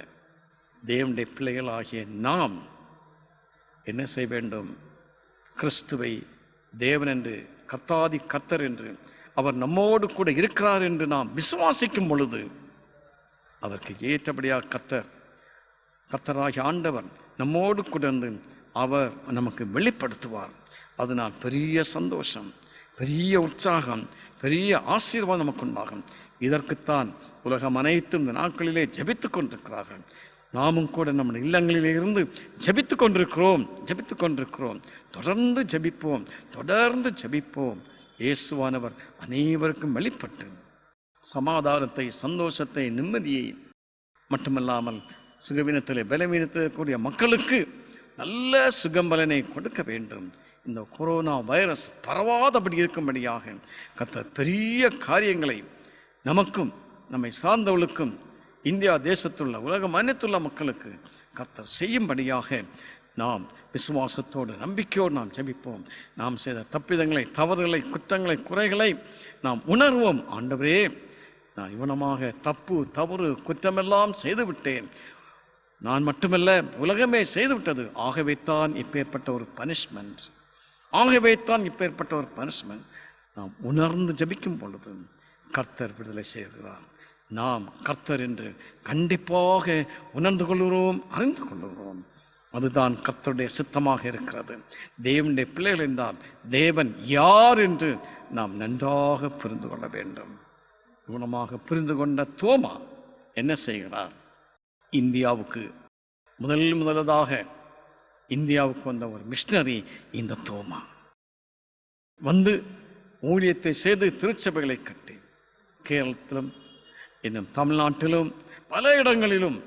தேவனுடைய பிள்ளைகளாகிய நாம் என்ன செய்ய வேண்டும்? கிறிஸ்துவை தேவன் என்று, கர்த்தாதி கர்த்தர் என்று, அவர் நம்மோடு கூட இருக்கிறார் என்று நாம் விசுவாசிக்கும் பொழுது அதற்கு ஏற்றபடியாக கர்த்தராகிய ஆண்டவர் நம்மோடு கூட இருந்து அவர் நமக்கு வெளிப்படுத்துவார். அதனால் பெரிய சந்தோஷம், பெரிய உற்சாகம், பெரிய ஆசீர்வாதம் நமக்கு உண்டாகும். இதற்குத்தான் உலகம் அனைத்தும் இந்த நாட்களிலே ஜெபித்துக் கொண்டிருக்கிறார்கள். நாமும் கூட நம்ம இல்லங்களிலே இருந்து ஜெபித்துக் கொண்டிருக்கிறோம். தொடர்ந்து ஜெபிப்போம். இயேசுவானவர் அனைவருக்கும் வெளிப்பட்டு சமாதானத்தை, சந்தோஷத்தை, நிம்மதியை மட்டுமல்லாமல் சுகவீனத்திலே, பலவீனத்தில் கூடிய மக்களுக்கு நல்ல சுகம்பலனை கொடுக்க வேண்டும். இந்த கொரோனா வைரஸ் பரவாதபடி இருக்கும்படியாக கர்த்தர் பெரிய காரியங்களை நமக்கும் நம்மை சார்ந்தவர்களுக்கும் இந்தியா தேசத்துள்ள உலகம் அனைத்துள்ள மக்களுக்கு கர்த்தர் செய்யும்படியாக நாம் விசுவாசத்தோடு நம்பிக்கையோடு நாம் ஜெபிப்போம். நாம் செய்த தப்பிதங்களை, தவறுகளை, குற்றங்களை, குறைகளை நாம் உணர்வோம். ஆண்டவரே, நான் இவனமாக தப்பு, தவறு, குற்றமெல்லாம் செய்துவிட்டேன். நான் மட்டுமல்ல, உலகமே செய்துவிட்டது. ஆகவே தான் இப்பேற்பட்ட ஒரு பனிஷ்மெண்ட், நாம் உணர்ந்து ஜெபிக்கும் பொழுது கர்த்தர் விடுதலை செய்கிறார். நாம் கர்த்தர் என்று கண்டிப்பாக உணர்ந்து கொள்கிறோம், அறிந்து கொள்கிறோம். அதுதான் கர்த்தருடைய சித்தமாக இருக்கிறது. தேவனுடைய பிள்ளைகள் என்றால் தேவன் யார் என்று நாம் நன்றாக புரிந்து கொள்ள வேண்டும். குணமாக புரிந்து கொண்ட தோமா என்ன செய்கிறார்? இந்தியாவுக்கு முதலாவதாக இந்தியாவுக்கு வந்த ஒரு மிஷனரி இந்த தோமா வந்து ஊழியத்தை செய்து திருச்சபைகளை கட்டி கேரளத்திலும் இன்னும் தமிழ்நாட்டிலும் பல இடங்களிலும்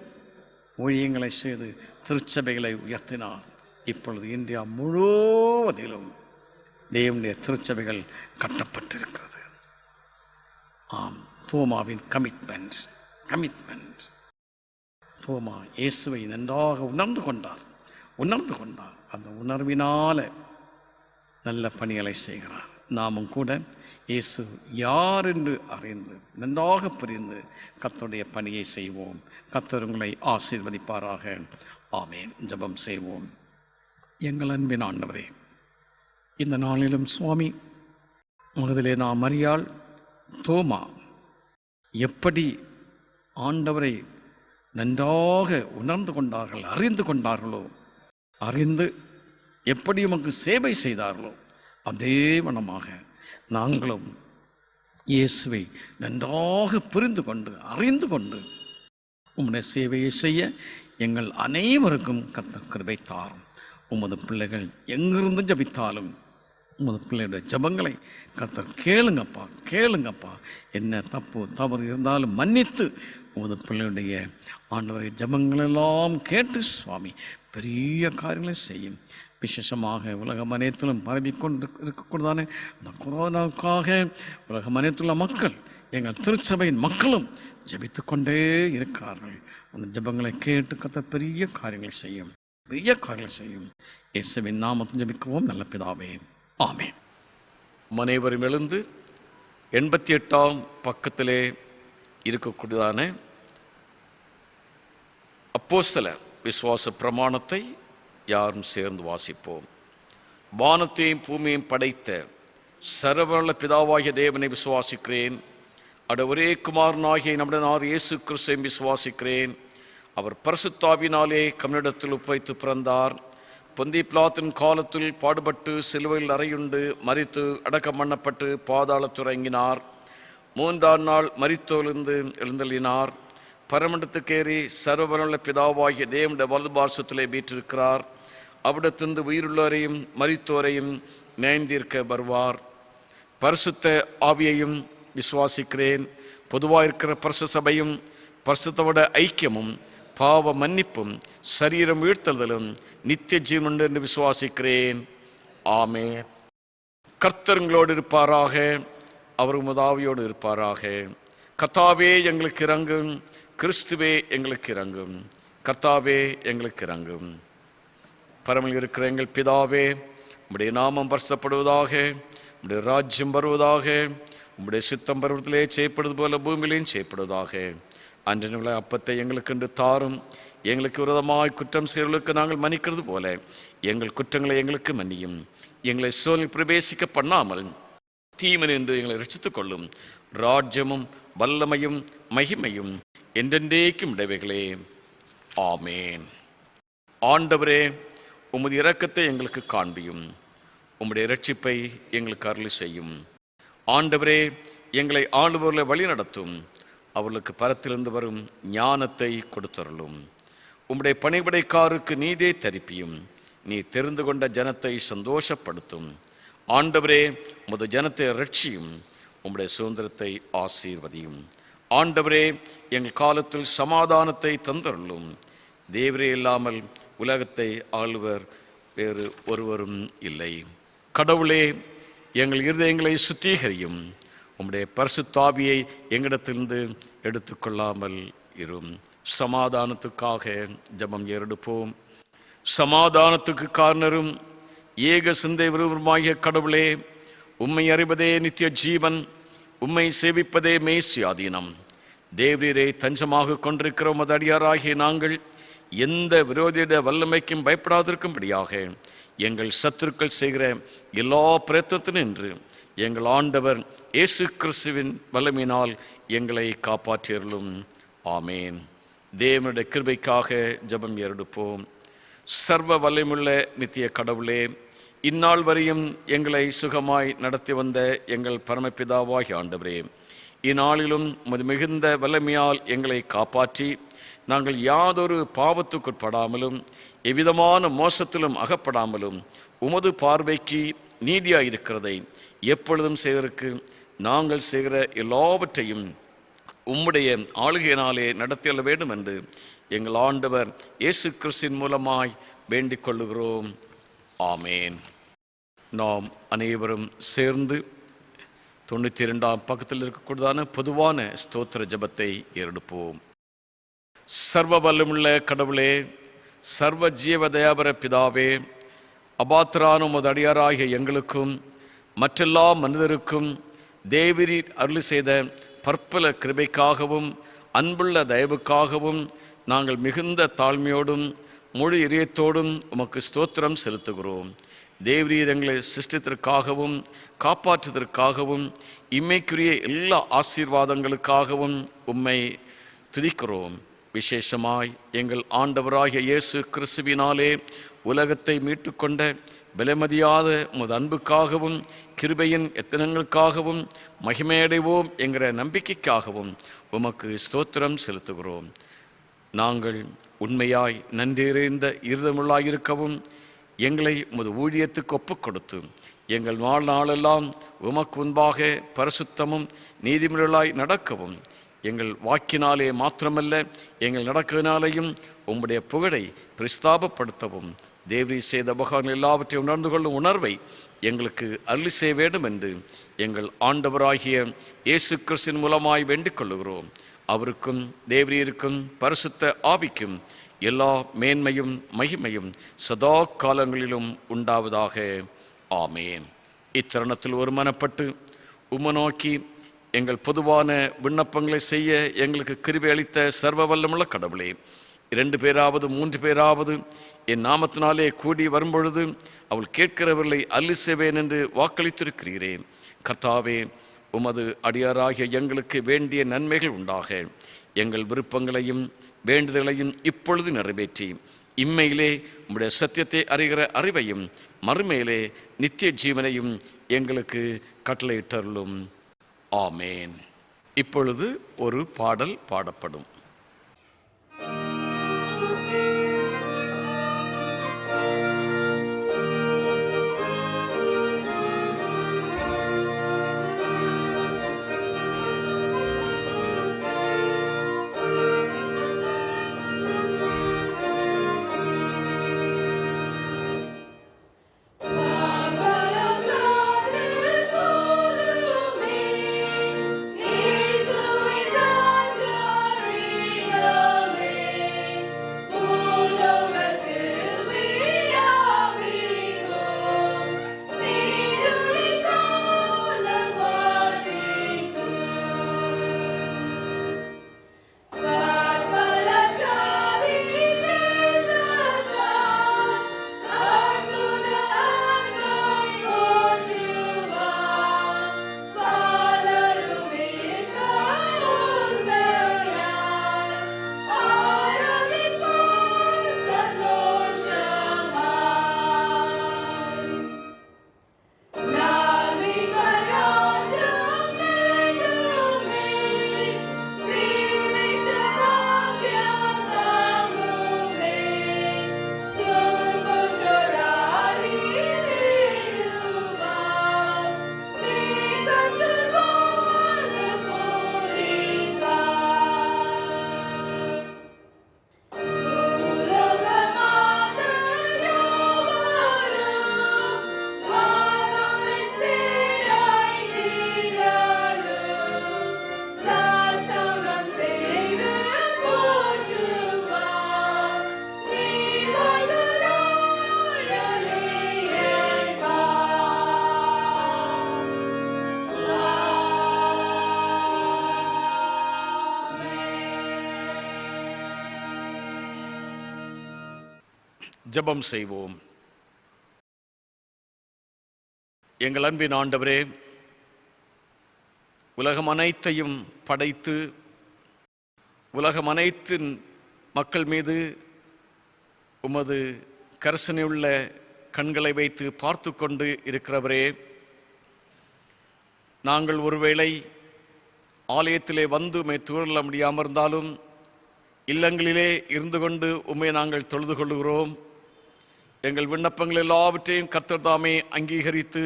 ஊழியங்களை செய்து திருச்சபைகளை உயர்த்தினார். இப்பொழுது இந்தியா முழுவதிலும் தேவனுடைய திருச்சபைகள் கட்டப்பட்டிருக்கிறது. ஆம், தோமாவின் கமிட்மெண்ட். தோமா இயேசுவை நன்றாக உணர்ந்து கொண்டார். அந்த உணர்வினால நல்ல பணிகளை செய்கிறார். நாமும் கூட இயேசு யார் என்று அறிந்து நன்றாக புரிந்து கர்த்தருடைய பணியை செய்வோம். கர்த்தர் உங்களை ஆசீர்வதிப்பாராக. ஆமென். ஜெபம் செய்வோம். எங்கள் அன்பின் ஆண்டவரே, இந்த நாளிலும் சுவாமி மகதிலே நாம் அறியாள் தோமா எப்படி ஆண்டவரை நன்றாக உணர்ந்து கொண்டார்கள், அறிந்து கொண்டார்களோ, அறிந்து எப்படி உமக்கு சேவை செய்தார்களோ அதே வண்ணமாக நாங்களும் இயேசுவை நன்றாக புரிந்து கொண்டு அறிந்து கொண்டு உம்முடைய சேவையை செய்ய எங்கள் அனைவருக்கும் கர்த்தர் கிருபை தாரும். உமது பிள்ளைகள் எங்கிருந்து ஜபித்தாலும் உமது பிள்ளையுடைய ஜபங்களை கர்த்தர் கேளுங்கப்பா. என்ன தப்பு தவறு இருந்தாலும் மன்னித்து உமது பிள்ளையுடைய ஆண்டவரை ஜபங்களெல்லாம் கேட்டு சுவாமி பெரிய காரியங்களை செய்யும். விசேஷமாக உலகம் அனைத்திலும் பரவிக்கொண்டு இருக்கக்கூடாதானே அந்த கொரோனாவுக்காக உலகம் அனைத்துள்ள மக்கள், எங்கள் திருச்சபையின் மக்களும் ஜபித்து கொண்டே இருக்கிறார்கள். அந்த ஜபங்களை கேட்டு கர்த்தர் பெரிய காரியங்களை செய்யும். இயேசுவின் நாமத்தில் ஜபிக்குவோம் நல்ல பிதாவே, ஆமென். அனைவரும் எழுந்து 88ஆம் பக்கத்திலே இருக்கக்கூடியதான அப்போஸ்தலர் விசுவாச பிரமாணத்தை யாரும் சேர்ந்து வாசிப்போம். வானத்தையும் பூமியையும் படைத்த சர்வவல்ல பிதாவாகிய தேவனை விசுவாசிக்கிறேன். ஒரே குமாரனாகிய நம்முடைய இயேசு கிறிஸ்துவை விசுவாசிக்கிறேன். அவர் பரிசுத்தாவினாலே கம்மிடத்தில் ஒப்புவித்து பிறந்தார். பொந்தி பிலாத்தின் காலத்தில் பாடுபட்டு சிலுவையில் அறையுண்டு மரித்து அடக்கம் பண்ணப்பட்டு பாதாளத்துறங்கினார். 3ஆம் நாள் மரித்தோலிருந்து எழுந்தள்ளினார். பரமண்டத்துக்கேறி சர்வவல்ல பிதாவாகிய தேவனுடைய வலதுபார்சத்திலே வீற்றிருக்கிறார். அவிடத்திலிருந்து உயிருள்ளோரையும் மரித்தோரையும் நியாயந்தீர்க்க வருவார். பரிசுத்த ஆவியையும் விசுவாசிக்கிறேன். பொதுவாக இருக்கிற பரிசுத்த சபையும் பரிசுத்தவோட ஐக்கியமும் பாவ மன்னிப்பும் சரீரம் வீழ்த்தலும் நித்திய ஜீவன் என்று விசுவாசிக்கிறேன். ஆமென். கர்த்தர் உங்களோடு இருப்பாராக. அவர் உமது ஆவியோடு இருப்பாராக. கர்த்தாவே எங்களுக்கு இரங்கும். கிறிஸ்துவே எங்களுக்கு இரங்கும். கர்த்தாவே எங்களுக்கு இரங்கும். பரமத்தில் இருக்கிற எங்கள் பிதாவே, உம்முடைய நாமம் பரிசுத்தப்படுவதாக. உம்முடைய ராஜ்யம் வருவதாக. உம்முடைய சித்தம் பருவத்திலே செய்யப்படுவது போல பூமியிலேயும் செய்யப்படுவதாக. அன்றைய அப்பத்தை எங்களுக்கு என்று தாரும். எங்களுக்கு விரோதமாய் குற்றம் செய்வர்களுக்கு நாங்கள் மன்னிக்கிறது போல எங்கள் குற்றங்களை எங்களுக்கு மன்னியும். எங்களை சோதனையில் பிரவேசிக்க பண்ணாமல் தீமன் என்று எங்களை ரட்சித்துக் கொள்ளும். ராஜ்யமும் வல்லமையும் மகிமையும் என்றென்றைக்கும் உடையவைகளே. ஆமேன். ஆண்டவரே, உமது இரக்கத்தை எங்களுக்கு காண்பியும். உம்முடைய இரட்சிப்பை எங்களுக்கு அருளி செய்யும். ஆண்டவரே, எங்களை ஆளுபவர்களை வழி நடத்தும். அவர்களுக்கு பரத்திலிருந்து வரும் ஞானத்தை கொடுத்தருளும். உம்முடைய பணிபடைக்காருக்கு நீதே தரிப்பியும். நீ தெரிந்து கொண்ட ஜனத்தை சந்தோஷப்படுத்தும். ஆண்டவரே, உமது ஜனத்தை ரட்சியும். உம்முடைய சுதந்திரத்தை ஆசீர்வதியும். ஆண்டவரே, எங்கள் காலத்தில் சமாதானத்தை தந்தருளும். தேவரே இல்லாமல் உலகத்தை ஆளுவர் வேறு ஒருவரும் இல்லை. கடவுளே, எங்கள் இருதயங்களை சுத்திகரியும். உம்முடைய பரிசுத்தாவியை எங்களிடத்திலிருந்து எடுத்துக்கொள்ளாமல் இரும். சமாதானத்துக்காக ஜெபம் ஏறெடுப்போம். சமாதானத்துக்கு காரணரும் ஏக சிந்தை விரும்புமாகிய கடவுளே, உம்மை அறிவதே நித்திய ஜீவன், உம்மை சேவிப்பதே மேசியாதீனம். தேவரீரை தஞ்சமாக கொண்டிருக்கிற உமது அடியாராகிய நாங்கள் எந்த விரோதியிட வல்லமைக்கும் பயப்படாதிருக்கும்படியாக எங்கள் சத்துருக்கள் செய்கிற எல்லா பிரயத்தனத்தினின்று எங்கள் ஆண்டவர் இயேசு கிறிஸ்துவின் வல்லமையினால் எங்களை காப்பாற்றியருளும். ஆமேன். தேவனுடைய கிருபைக்காக ஜெபம் ஏறெடுப்போம். சர்வ வல்லமையுள்ள நித்திய கடவுளே, இந்நாள் வரையும் எங்களை சுகமாய் நடத்தி வந்த எங்கள் பரமபிதாவாகிய ஆண்டவரே, இந்நாளிலும் உமது மிகுந்த வல்லமையால் எங்களை காப்பாற்றி நாங்கள் யாதொரு பாவத்துக்குட்படாமலும் எவ்விதமான மோசத்திலும் அகப்படாமலும் உமது பார்வைக்கு நீதியாயிருக்கிறதை எப்பொழுதும் செய்வதற்கு நாங்கள் செய்கிற எல்லாவற்றையும் உம்முடைய ஆளுகையினாலே நடத்தியல்ல வேண்டும் என்று எங்கள் ஆண்டவர் இயேசு கிறிஸ்துவின் மூலமாய் வேண்டிக் கொள்ளுகிறோம். ஆமேன். நாம் அனைவரும் சேர்ந்து 92ஆம் பக்கத்தில் இருக்கக்கூடியதான பொதுவான ஸ்தோத்திர ஜெபத்தை ஏறெடுப்போம். சர்வ வல்லமுள்ள கடவுளே, சர்வ ஜீவ தயாபர பிதாவே, அபாத்திரான உமது அடியாராகிய எங்களுக்கும் மற்றெல்லா மனிதருக்கும் தேவரீர் அருளி செய்த பற்பல கிருபைக்காகவும் அன்புள்ள தயவுக்காகவும் நாங்கள் மிகுந்த தாழ்மையோடும் முழு இதயத்தோடும் உமக்கு ஸ்தோத்திரம் செலுத்துகிறோம். தேவரீர் எங்களை சிருஷ்டித்திற்காகவும் காப்பாற்றுவதற்காகவும் இம்மைக்குரிய எல்லா ஆசீர்வாதங்களுக்காகவும் உம்மை துதிக்கிறோம். விசேஷமாய் எங்கள் ஆண்டவராகிய இயேசு கிறிஸ்துவினாலே உலகத்தை மீட்டுக்கொண்ட விலைமதியாத உமது அன்புக்காகவும் கிருபையின் எத்தனங்களுக்காகவும் மகிமையடைவோம் என்கிற நம்பிக்கைக்காகவும் உமக்கு ஸ்தோத்திரம் செலுத்துகிறோம். நாங்கள் உண்மையாய் நன்றியறிந்த இருதமுள்ளாயிருக்கவும் எங்களை உமது ஊழியத்துக்கு ஒப்புக் கொடுத்து எங்கள் வாழ்நாளெல்லாம் உமக்கு முன்பாக பரிசுத்தமும் நீதிமுறைகளாய் நடக்கவும் எங்கள் வாக்கினாலே மாத்திரமல்ல எங்கள் நடக்கினாலேயும் உம்முடைய புகழை பிரஸ்தாபப்படுத்தவும் தேவரீர் செய்த உபகாரங்கள் எல்லாவற்றையும் உணர்ந்து கொள்ளும் உணர்வை எங்களுக்கு அருளி செய்ய வேண்டும் என்று எங்கள் ஆண்டவராகிய இயேசு கிறிஸ்துவின் மூலமாய் வேண்டிக் கொள்ளுகிறோம். அவருக்கும் தேவரீருக்கும் பரிசுத்த ஆவிக்கும் எல்லா மேன்மையும் மகிமையும் சதா காலங்களிலும் உண்டாவதாக. ஆமேன். இத்தருணத்தில் ஒருமனப்பட்டு உம்மை நோக்கி எங்கள் பொதுவான விண்ணப்பங்களை செய்ய எங்களுக்கு கிருபை அளித்த சர்வ வல்லமுள்ள கடவுளே, 2 பேராவது 3 பேராவது என் நாமத்தினாலே கூடி வரும்பொழுது அவள் கேட்கிறவர்களை அள்ளி செய்வேன் என்று வாக்களித்திருக்கிறீரேன். கர்த்தாவே, உமது அடியாராகிய எங்களுக்கு வேண்டிய நன்மைகள் உண்டாக எங்கள் விருப்பங்களையும் வேண்டுதலையும் இப்பொழுது நிறைவேற்றி இம்மையிலே உம்முடைய சத்தியத்தை அறிகிற அறிவையும் மறுமையிலே நித்திய ஜீவனையும் எங்களுக்கு கட்டளையிட்டருளும். ஆமேன். இப்பொழுது ஒரு பாடல் பாடப்படும். Iesuvin raja ஜெபம் செய்வோம். எங்கள் அன்பின் ஆண்டவரே, உலகம் அனைத்தையும் படைத்து உலகம் அனைத்தின் மக்கள் மீது உமது கரிசனையுள்ள கண்களை வைத்து பார்த்து கொண்டு இருக்கிறவரே, நாங்கள் ஒருவேளை ஆலயத்திலே வந்து உம்மை துயில முடியாமல் இருந்தாலும் இல்லங்களிலே இருந்து கொண்டு உம்மை நாங்கள் தொழுது கொள்கிறோம். எங்கள் விண்ணப்பங்கள் எல்லாவற்றையும் கர்த்தர் தாமே அங்கீகரித்து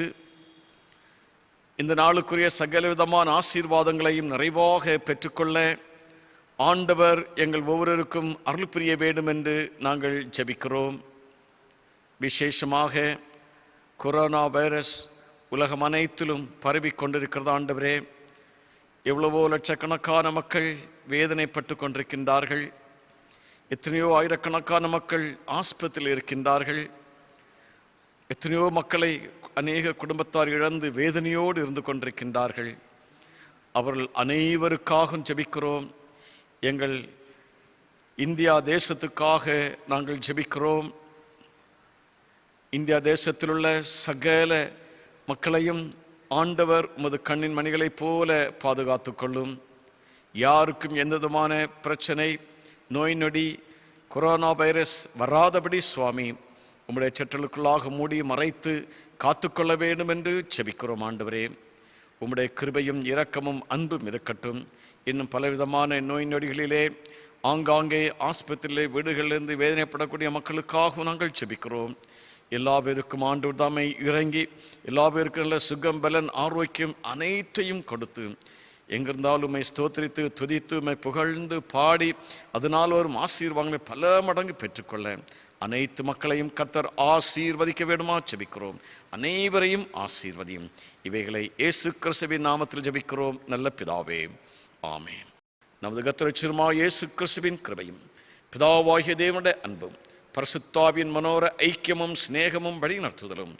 இந்த நாளுக்குரிய சகல விதமான ஆசீர்வாதங்களையும் நிறைவாக பெற்றுக்கொள்ள ஆண்டவர் எங்கள் ஒவ்வொருவருக்கும் அருள் புரிய வேண்டும் என்று நாங்கள் ஜெபிக்கிறோம். விசேஷமாக கொரோனா வைரஸ் உலகம் அனைத்திலும் பரவி கொண்டிருக்கிறது. ஆண்டவரே, எவ்வளவோ லட்சக்கணக்கான மக்கள் வேதனைப்பட்டு கொண்டிருக்கின்றார்கள். எத்தனையோ ஆயிரக்கணக்கான மக்கள் ஆஸ்பத்திரியில் இருக்கின்றார்கள். எத்தனையோ மக்களை அநேக குடும்பத்தார் இழந்து வேதனையோடு இருந்து கொண்டிருக்கின்றார்கள். அவர்கள் அனைவருக்காகவும் ஜெபிக்கிறோம். எங்கள் இந்தியா தேசத்துக்காக நாங்கள் ஜெபிக்கிறோம். இந்தியா தேசத்தில் உள்ள சகல மக்களையும் ஆண்டவர் உமது கண்ணின் மணிகளைப் போல பாதுகாத்து கொள்ளும். யாருக்கும் எந்த விதமான பிரச்சனை, நோய் நொடி, கொரோனா வைரஸ் வராதபடி சுவாமி உம்முடைய சற்றலுக்குள்ளாக மூடி மறைத்து காத்துக்கொள்ள வேண்டும் என்று ஜெபிக்கிறோம். ஆண்டவரே, உம்முடைய கிருபையும் இரக்கமும் அன்பும் இருக்கட்டும். இன்னும் பலவிதமான நோய் நொடிகளிலே ஆங்காங்கே ஆஸ்பத்திரியிலே வீடுகளிலிருந்து வேதனைப்படக்கூடிய மக்களுக்காகவும் நாங்கள் ஜெபிக்கிறோம். எல்லா பேருக்கும் ஆண்டவர் தாமே இறங்கி எல்லா பேருக்கும் நல்ல சுகம், பலன், ஆரோக்கியம் அனைத்தையும் கொடுத்து எங்கிருந்தாலும் உம்மை ஸ்தோத்திரித்து துதித்து உம்மை புகழ்ந்து பாடி அதனால் வரும் ஆசீர்வாதங்களை பல மடங்கு பெற்றுக்கொள்ள அனைத்து மக்களையும் கர்த்தர் ஆசீர்வதிக்க வேண்டுமா ஜெபிக்கிறோம். அனைவரையும் ஆசீர்வதியும். இவைகளை இயேசு கிறிஸ்துவின் நாமத்தில் ஜெபிக்கிறோம் நல்ல பிதாவே, ஆமென். நமது கர்த்தர் இயேசு கிறிஸ்துவின் கிருபையும் பிதாவாகிய தேவனுடைய அன்பும் பரிசுத்தாவின் மனோர ஐக்கியமும் சிநேகமும் வழி நடத்துதலும்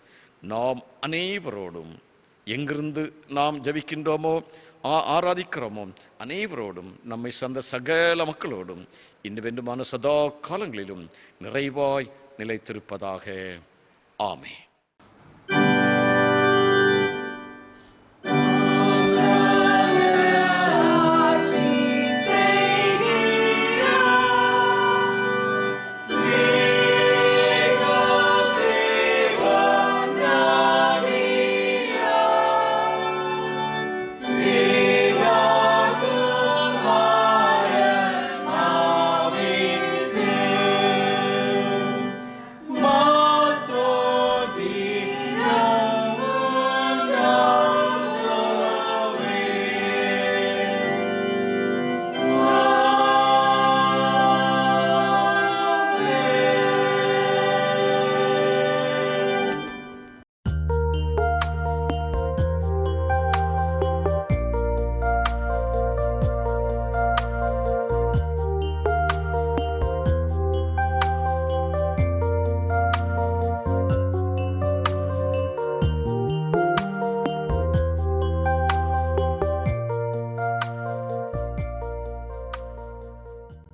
நாம் அனைவரோடும் எங்கிருந்து நாம் ஜெபிக்கின்றோமோ ஆராதிக்கிறோமோ அனைவரோடும் நம்மை சார்ந்த சகல மக்களோடும் இன்னும் சதா காலங்களிலும் நிறைவாய் நிலைத்திருப்பதாக. ஆமென்.